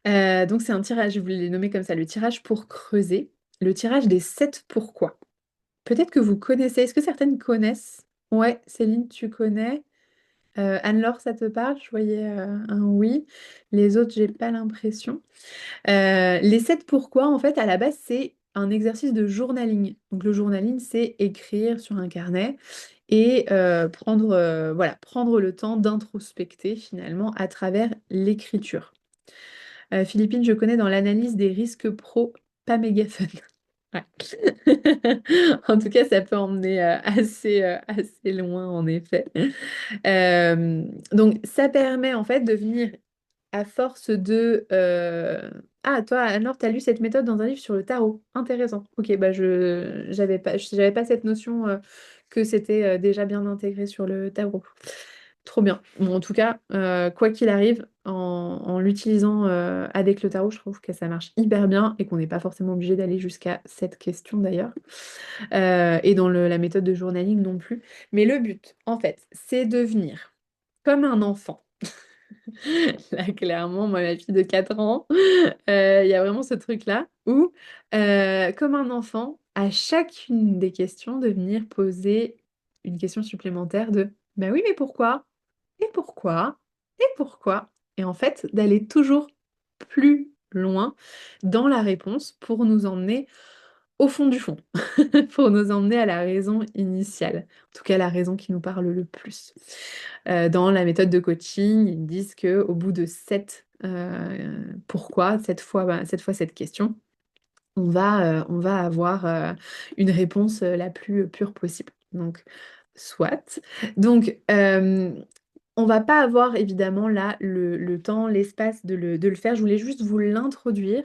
Donc, c'est un tirage, je voulais les nommer comme ça, le tirage pour creuser, le tirage des 7 pourquoi. Peut-être que vous connaissez. Est-ce que certaines connaissent? Ouais, Céline, tu connais. Anne-Laure, ça te parle? Je voyais un oui. Les autres, j'ai pas l'impression. Les 7 pourquoi, en fait, à la base, c'est un exercice de journaling. Donc, le journaling, c'est écrire sur un carnet et voilà, prendre le temps d'introspecter finalement à travers l'écriture. Philippine, je connais dans l'analyse des risques pro, pas méga fun. Ouais. En tout cas, ça peut emmener assez loin, en effet. Donc, ça permet en fait de venir à force de... Ah, toi, alors, tu as lu cette méthode dans un livre sur le tarot. Intéressant. Ok, bah j'avais pas cette notion que c'était déjà bien intégré sur le tarot. Trop bien. Bon, en tout cas, quoi qu'il arrive, en l'utilisant avec le tarot, je trouve que ça marche hyper bien et qu'on n'est pas forcément obligé d'aller jusqu'à cette question d'ailleurs. Et dans la méthode de journaling non plus. Mais le but, en fait, c'est de venir comme un enfant. Là, clairement, moi, ma fille de 4 ans, il y a vraiment ce truc-là où, comme un enfant, à chacune des questions, de venir poser une question supplémentaire de bah oui, mais pourquoi? Et pourquoi? Et pourquoi? Et en fait, d'aller toujours plus loin dans la réponse pour nous emmener au fond du fond, pour nous emmener à la raison initiale, en tout cas la raison qui nous parle le plus. Dans la méthode de coaching, ils disent que au bout de 7 pourquoi, cette fois cette question, on va avoir une réponse la plus pure possible. Donc, soit. Donc, on va pas avoir évidemment là le temps, l'espace de le faire. Je voulais juste vous l'introduire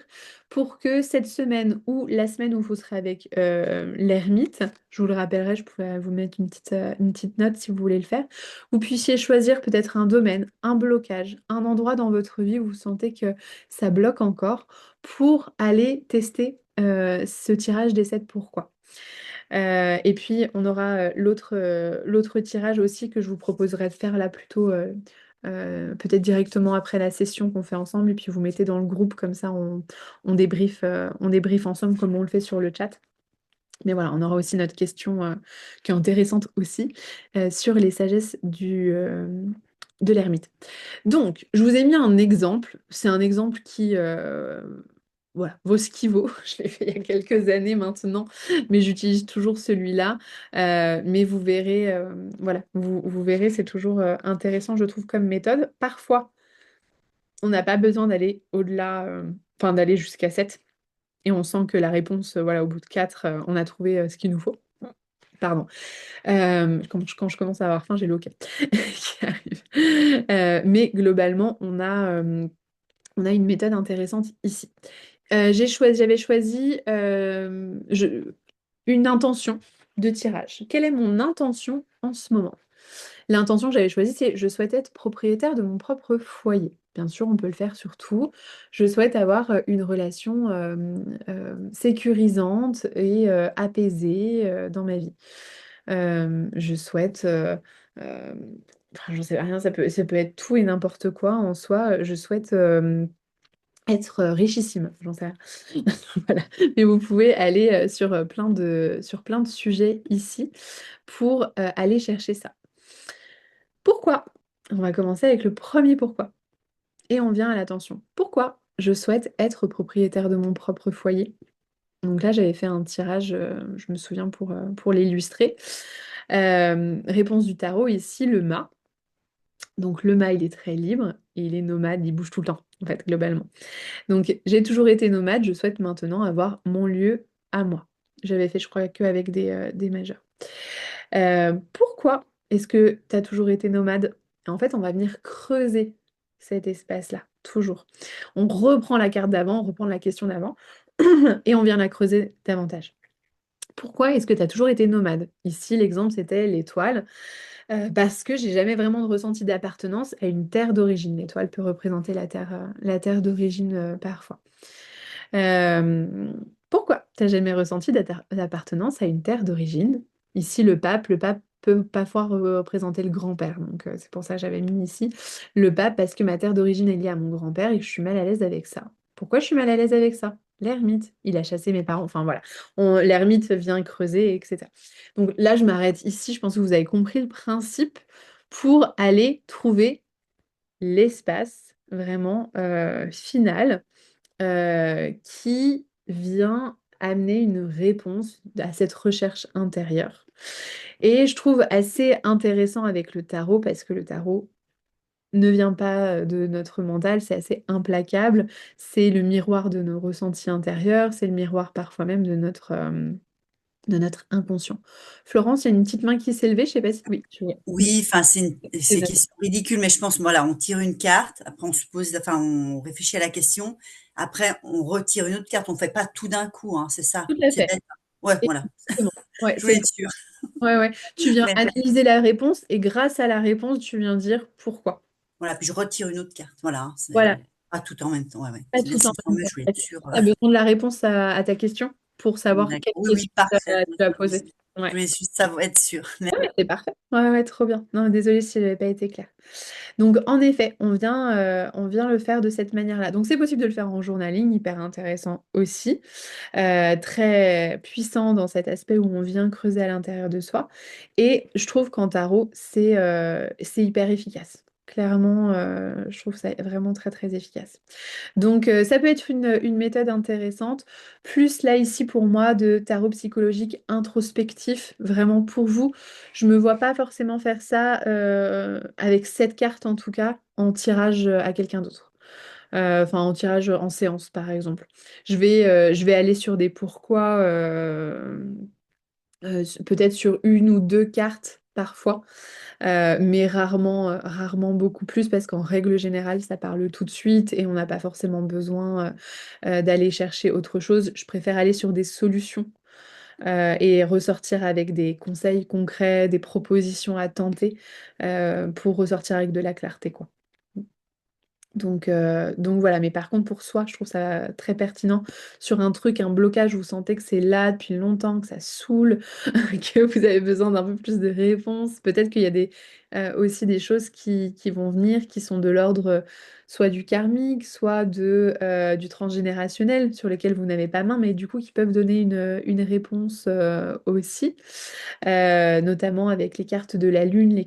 pour que cette semaine ou la semaine où vous serez avec l'ermite, je vous le rappellerai, je pourrais vous mettre une petite note si vous voulez le faire, vous puissiez choisir peut-être un domaine, un blocage, un endroit dans votre vie où vous sentez que ça bloque encore pour aller tester ce tirage des 7 pourquoi. Et puis, on aura l'autre tirage aussi que je vous proposerai de faire là plutôt peut-être directement après la session qu'on fait ensemble. Et puis, vous mettez dans le groupe, comme ça, on débriefe ensemble comme on le fait sur le chat. Mais voilà, on aura aussi notre question qui est intéressante aussi sur les sagesses de l'ermite. Donc, je vous ai mis un exemple. C'est un exemple qui voilà, vaut ce qu'il vaut. Je l'ai fait il y a quelques années maintenant, mais j'utilise toujours celui-là. Mais vous verrez, voilà, vous verrez, c'est toujours intéressant, je trouve, comme méthode. Parfois, on n'a pas besoin d'aller au-delà, enfin d'aller jusqu'à 7. Et on sent que la réponse, voilà, au bout de 4, on a trouvé ce qu'il nous faut. Pardon. Quand je commence à avoir faim, j'ai l'eau qui arrive. Mais globalement, on a une méthode intéressante ici. J'avais choisi une intention de tirage. Quelle est mon intention en ce moment? L'intention que j'avais choisie, c'est je souhaite être propriétaire de mon propre foyer. Bien sûr, on peut le faire sur tout. Je souhaite avoir une relation sécurisante et apaisée dans ma vie. Je souhaite, euh, enfin, j'en sais rien, ça peut être tout et n'importe quoi en soi. Je souhaite être richissime, j'en sais rien. Voilà. Mais vous pouvez aller sur plein de sujets ici pour aller chercher ça. Pourquoi? On va commencer avec le premier pourquoi. Et on vient à l'attention. Pourquoi je souhaite être propriétaire de mon propre foyer? Donc là, j'avais fait un tirage, je me souviens, pour l'illustrer. Réponse du tarot, ici, le mât. Donc le mât, il est très libre, et il est nomade, il bouge tout le temps, en fait, globalement. Donc j'ai toujours été nomade, je souhaite maintenant avoir mon lieu à moi. J'avais fait, je crois, qu'avec des majeurs. Pourquoi est-ce que tu as toujours été nomade? En fait, on va venir creuser cet espace-là, toujours. On reprend la carte d'avant, on reprend la question d'avant, et on vient la creuser davantage. Pourquoi est-ce que tu as toujours été nomade? Ici, l'exemple, c'était l'étoile, parce que j'ai jamais vraiment de ressenti d'appartenance à une terre d'origine. L'étoile peut représenter la terre d'origine parfois. Euh, Pourquoi t'as jamais ressenti d'appartenance à une terre d'origine? Ici, le pape peut parfois représenter le grand-père, donc c'est pour ça que j'avais mis ici le pape, parce que ma terre d'origine est liée à mon grand-père et que je suis mal à l'aise avec ça. Pourquoi je suis mal à l'aise avec ça? L'ermite, il a chassé mes parents, enfin voilà, l'ermite vient creuser, etc. Donc là, je m'arrête ici, je pense que vous avez compris le principe pour aller trouver l'espace vraiment final qui vient amener une réponse à cette recherche intérieure. Et je trouve assez intéressant avec le tarot parce que le tarot ne vient pas de notre mental, c'est assez implacable, c'est le miroir de nos ressentis intérieurs, c'est le miroir parfois même de notre inconscient. Florence, il y a une petite main qui s'est levée, je sais pas si... Oui, tu vois. Oui, enfin, c'est une question ridicule, mais je pense, voilà, on tire une carte, après on se pose, enfin, on réfléchit à la question, après on retire une autre carte, on fait pas tout d'un coup, hein, c'est ça. Tout à C'est fait. bête. Ouais, voilà. Exactement. Ouais, Je c'est voulais ça. être sûre. Ouais, ouais. Tu viens Mais analyser la réponse et grâce à la réponse, tu viens dire pourquoi. voilà, puis je retire une autre carte. Voilà, hein, Voilà, c'est pas tout en même temps. Ouais, ouais. pas tout en Merci même Formule, temps. je voulais être Tu sûre. as besoin de la réponse à ta question pour savoir D'accord. quelle Oui, oui, question parfait. tu vas poser. Je Ouais. voulais juste savoir, être sûre. Ouais, c'est parfait. Ouais, ouais, trop bien. Non, désolée si je n'avais pas été claire. Donc, en effet, on vient le faire de cette manière-là. Donc, c'est possible de le faire en journaling, hyper intéressant aussi. Très puissant dans cet aspect où on vient creuser à l'intérieur de soi. Et je trouve qu'en tarot, c'est hyper efficace. Clairement, je trouve ça vraiment très très efficace. Donc ça peut être une méthode intéressante. Plus là ici pour moi de tarot psychologique introspectif, vraiment pour vous. Je me vois pas forcément faire ça avec cette carte en tout cas, en tirage à quelqu'un d'autre. Enfin, en tirage en séance, par exemple. Je vais aller sur des pourquoi, peut-être sur une ou deux cartes parfois, mais rarement beaucoup plus, parce qu'en règle générale, ça parle tout de suite et on n'a pas forcément besoin d'aller chercher autre chose. Je préfère aller sur des solutions et ressortir avec des conseils concrets, des propositions à tenter pour ressortir avec de la clarté, quoi. Donc voilà, mais par contre pour soi, je trouve ça très pertinent sur un truc, un blocage, vous sentez que c'est là depuis longtemps, que ça saoule, que vous avez besoin d'un peu plus de réponses. Peut-être qu'il y a aussi des choses qui vont venir, qui sont de l'ordre soit du karmique, soit du transgénérationnel, sur lesquels vous n'avez pas main, mais du coup qui peuvent donner une réponse aussi. Notamment avec les cartes de la lune, la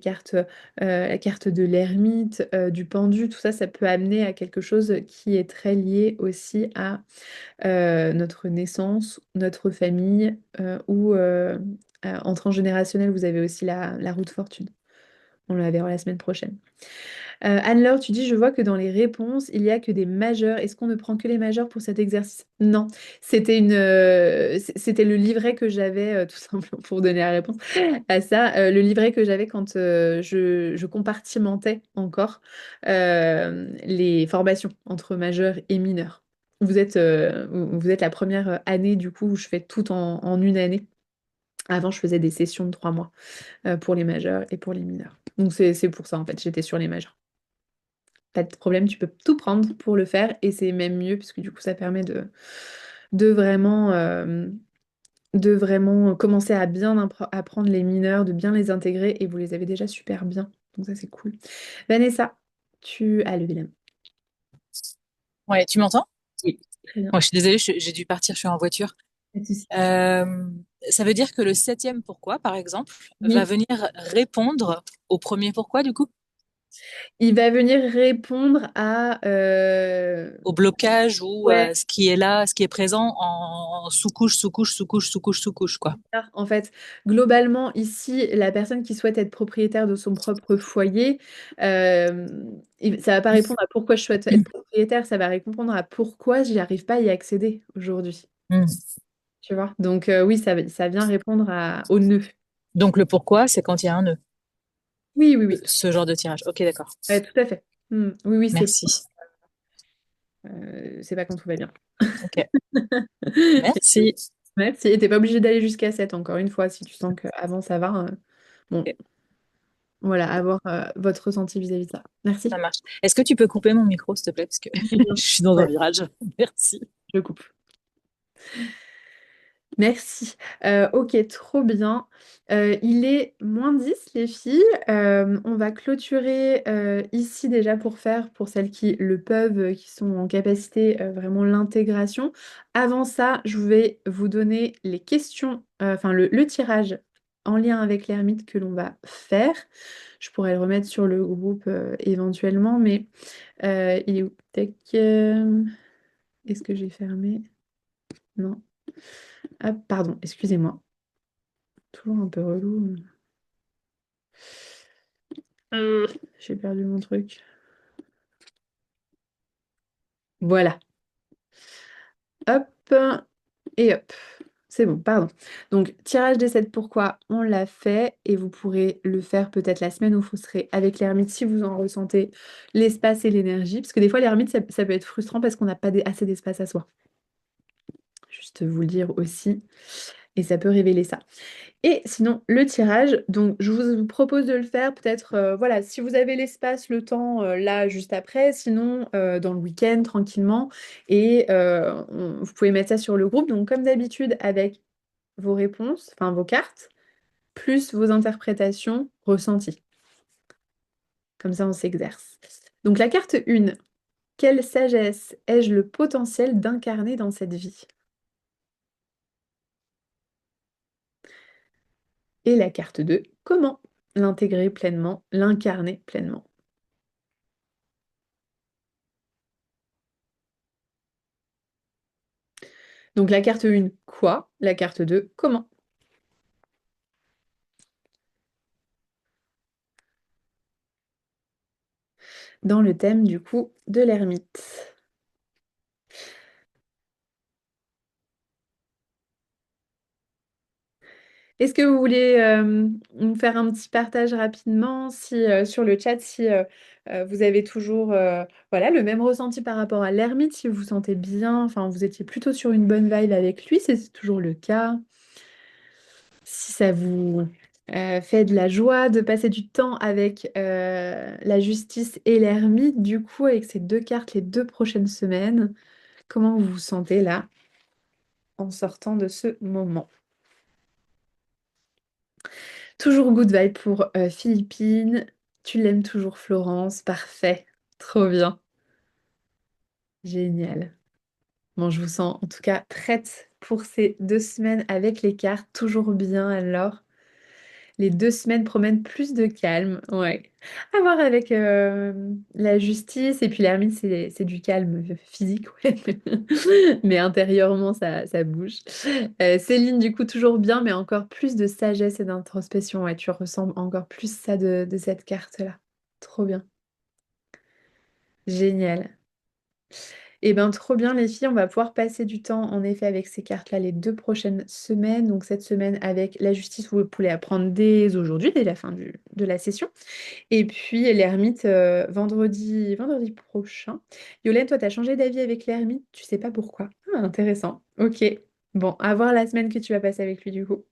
carte de l'ermite, du pendu, tout ça, ça peut amener à quelque chose qui est très lié aussi à notre naissance, notre famille, ou en transgénérationnel, vous avez aussi la roue de fortune. On la verra la semaine prochaine. Anne-Laure, tu dis, je vois que dans les réponses, il n'y a que des majeurs. Est-ce qu'on ne prend que les majeurs pour cet exercice? Non, c'était le livret que j'avais, tout simplement pour donner la réponse à ça, le livret que j'avais quand je compartimentais encore les formations entre majeurs et mineurs. Vous êtes la première année du coup où je fais tout en une année. Avant, je faisais des sessions de 3 mois pour les majeurs et pour les mineurs. Donc c'est pour ça en fait, j'étais sur les majeurs. Pas de problème, tu peux tout prendre pour le faire et c'est même mieux parce que du coup ça permet de vraiment, euh, de vraiment commencer à bien apprendre les mineurs, de bien les intégrer et vous les avez déjà super bien. Donc ça c'est cool. Vanessa, tu as levé la main. Ouais, tu m'entends? Oui, très bien. Ouais, je suis désolée, j'ai dû partir, je suis en voiture. Pas de souci. Euh, Ça veut dire que le septième pourquoi, par exemple, va Oui, venir répondre au premier pourquoi, du coup, il va venir répondre à au blocage ou ouais. ce qui est là, ce qui est présent en sous-couche, sous-couche, sous-couche, sous-couche, sous-couche, quoi. En fait, globalement, ici, la personne qui souhaite être propriétaire de son propre foyer, euh, ça va pas répondre à pourquoi je souhaite être propriétaire, ça va répondre à pourquoi j'y arrive pas à y accéder aujourd'hui. Hmm. Tu vois? Donc oui, ça vient répondre au nœud. Donc le pourquoi, c'est quand il y a un nœud, Oui, oui, oui. ce genre de tirage. Ok, d'accord. Tout à fait. Oui, oui, Merci. c'est pas quand tout va bien. Ok, merci. Merci. Et t'es pas obligé d'aller jusqu'à 7 encore une fois, si tu sens qu'avant ça va. Bon, Ok, voilà, avoir votre ressenti vis-à-vis de ça. ça Merci. marche. Est-ce que tu peux couper mon micro, s'il te plaît, parce que Oui, bien je sûr. suis dans un Ouais, virage. Merci. je coupe. Merci. Ok, trop bien. Il est -10, les filles. On va clôturer ici déjà pour celles qui le peuvent, qui sont en capacité, vraiment l'intégration. Avant ça, je vais vous donner les questions, enfin le tirage en lien avec l'ermite que l'on va faire. Je pourrais le remettre sur le groupe éventuellement, mais il est où? Tac, est-ce que j'ai fermé? Non. Ah, pardon, excusez-moi. Toujours un peu relou. J'ai perdu mon truc. Voilà. Hop et hop. C'est bon, pardon. Donc, tirage des 7 pourquoi on l'a fait et vous pourrez le faire peut-être la semaine où vous serez avec l'ermite si vous en ressentez l'espace et l'énergie. Parce que des fois, l'ermite, ça peut être frustrant parce qu'on n'a pas assez d'espace à soi. Juste vous le dire aussi. Et ça peut révéler ça. Et sinon, le tirage, donc je vous propose de le faire peut-être, voilà, si vous avez l'espace, le temps, là, juste après, sinon, dans le week-end, tranquillement. Et vous pouvez mettre ça sur le groupe, donc comme d'habitude, avec vos réponses, enfin vos cartes, plus vos interprétations ressenties. Comme ça, on s'exerce. Donc la carte 1, quelle sagesse ai-je le potentiel d'incarner dans cette vie? Et la carte 2, comment l'intégrer pleinement, l'incarner pleinement? Donc la carte 1, quoi? La carte 2, comment? Dans le thème du coup de l'ermite. Est-ce que vous voulez me faire un petit partage rapidement sur le chat si vous avez toujours voilà, le même ressenti par rapport à l'ermite, si vous vous sentez bien, enfin vous étiez plutôt sur une bonne vibe avec lui, c'est toujours le cas. Si ça vous fait de la joie de passer du temps avec la justice et l'ermite, du coup avec ces deux cartes les 2 prochaines semaines, comment vous vous sentez là en sortant de ce moment? Toujours good vibe pour Philippines. Tu l'aimes toujours, Florence. Parfait. Trop bien. Génial. Bon, je vous sens en tout cas prête pour ces 2 semaines avec les cartes. Toujours bien alors. Les 2 semaines promènent plus de calme. Ouais. À voir avec la justice. Et puis l'hermine, c'est du calme physique, ouais. Mais intérieurement, ça bouge. Céline, du coup, toujours bien, mais encore plus de sagesse et d'introspection. Ouais, tu ressens encore plus ça de cette carte-là. Trop bien. Génial. Eh bien, trop bien, les filles. On va pouvoir passer du temps, en effet, avec ces cartes-là les 2 prochaines semaines. Donc, cette semaine avec la justice, vous pouvez apprendre dès aujourd'hui, dès la fin de la session. Et puis, l'ermite, vendredi prochain. Yolène, toi, tu as changé d'avis avec l'ermite. Tu sais pas pourquoi. Ah, intéressant. Ok. Bon, à voir la semaine que tu vas passer avec lui, du coup.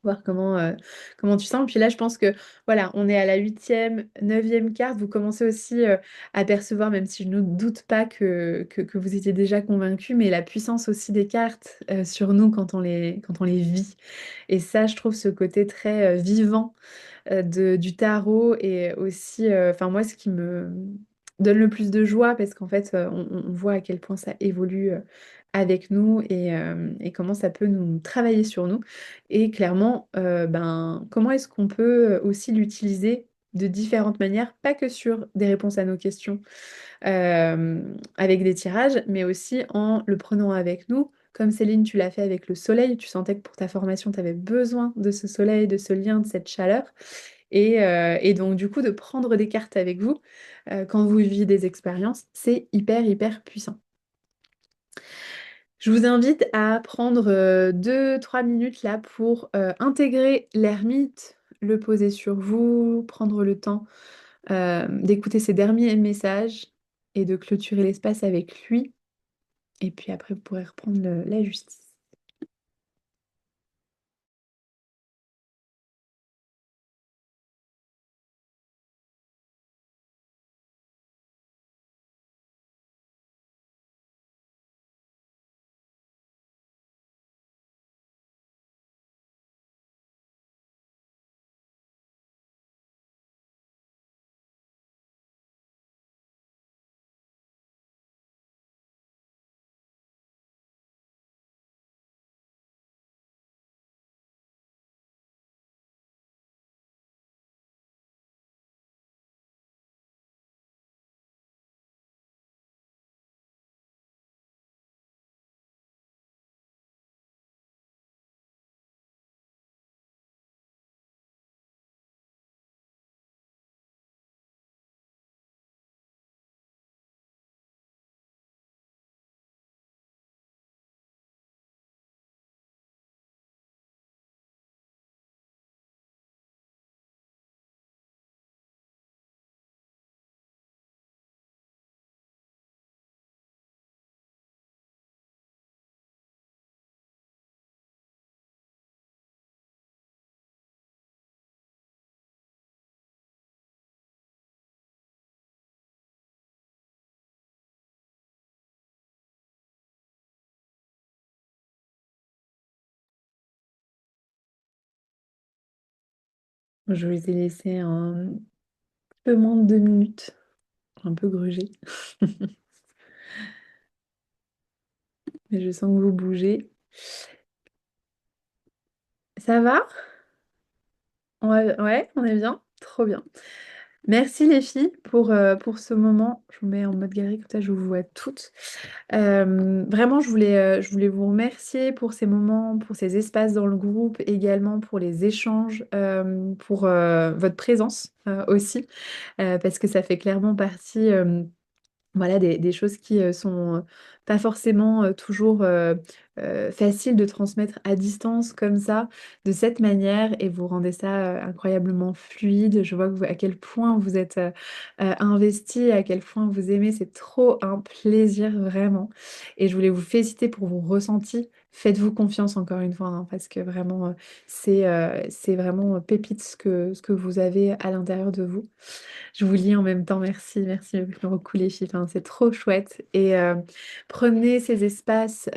Voir comment tu sens. Puis là, je pense que voilà, on est à la 8e, 9e carte. Vous commencez aussi à percevoir, même si je ne doute pas que vous étiez déjà convaincu, mais la puissance aussi des cartes sur nous quand on les vit. Et ça, je trouve ce côté très vivant du tarot et aussi, enfin moi, ce qui me donne le plus de joie, parce qu'en fait, on voit à quel point ça évolue avec nous et comment ça peut nous travailler sur nous. Et clairement, ben, comment est-ce qu'on peut aussi l'utiliser de différentes manières, pas que sur des réponses à nos questions avec des tirages, mais aussi en le prenant avec nous. Comme Céline, tu l'as fait avec le soleil, tu sentais que pour ta formation, tu avais besoin de ce soleil, de ce lien, de cette chaleur. Et donc, du coup, de prendre des cartes avec vous quand vous vivez des expériences, c'est hyper, hyper puissant. Je vous invite à prendre 2, 3 minutes là pour intégrer l'ermite, le poser sur vous, prendre le temps d'écouter ses derniers messages et de clôturer l'espace avec lui. Et puis après, vous pourrez reprendre la justice. Je vous ai laissé un peu moins de 2 minutes, un peu grugé. Mais je sens que vous bougez. Ça va? Ouais, on est bien? Trop bien. Merci les filles pour ce moment. Je vous mets en mode galerie, comme ça je vous vois toutes. Vraiment, je voulais vous remercier pour ces moments, pour ces espaces dans le groupe, également pour les échanges, pour votre présence aussi, parce que ça fait clairement partie voilà, des choses qui sont pas forcément toujours faciles de transmettre à distance comme ça, de cette manière, et vous rendez ça incroyablement fluide. Je vois à quel point vous êtes investi, à quel point vous aimez. C'est trop un plaisir, vraiment. Et je voulais vous féliciter pour vos ressentis. Faites-vous confiance encore une fois, hein, parce que vraiment, c'est vraiment pépite ce que vous avez à l'intérieur de vous. Je vous lis en même temps, merci, merci beaucoup les filles, enfin, c'est trop chouette. Et prenez ces espaces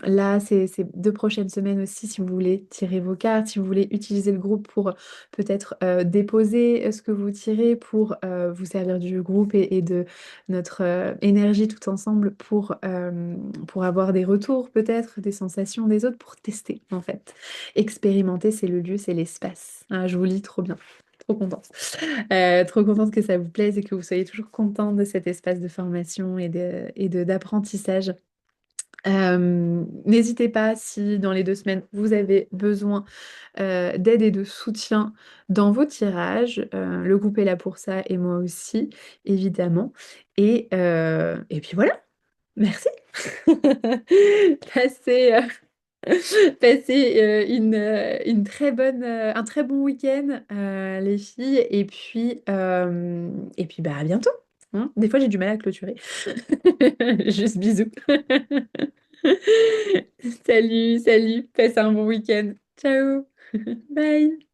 là, ces 2 prochaines semaines aussi, si vous voulez tirer vos cartes, si vous voulez utiliser le groupe pour peut-être déposer ce que vous tirez pour vous servir du groupe et de notre énergie tout ensemble pour avoir des retours peut-être, des sensations des autres, pour tester en fait. Expérimenter, c'est le lieu, c'est l'espace. Ah, je vous lis trop bien. Trop contente. Trop contente que ça vous plaise et que vous soyez toujours contente de cet espace de formation d'apprentissage. N'hésitez pas si dans les 2 semaines vous avez besoin d'aide et de soutien dans vos tirages. Le groupe est là pour ça et moi aussi, évidemment. Et puis voilà, merci. Passez, passez une très bonne, un très bon week-end, les filles. Et puis bah, à bientôt. Hein. Des fois, j'ai du mal à clôturer. Juste bisous. Salut, salut. Passe un bon week-end. Ciao. Bye.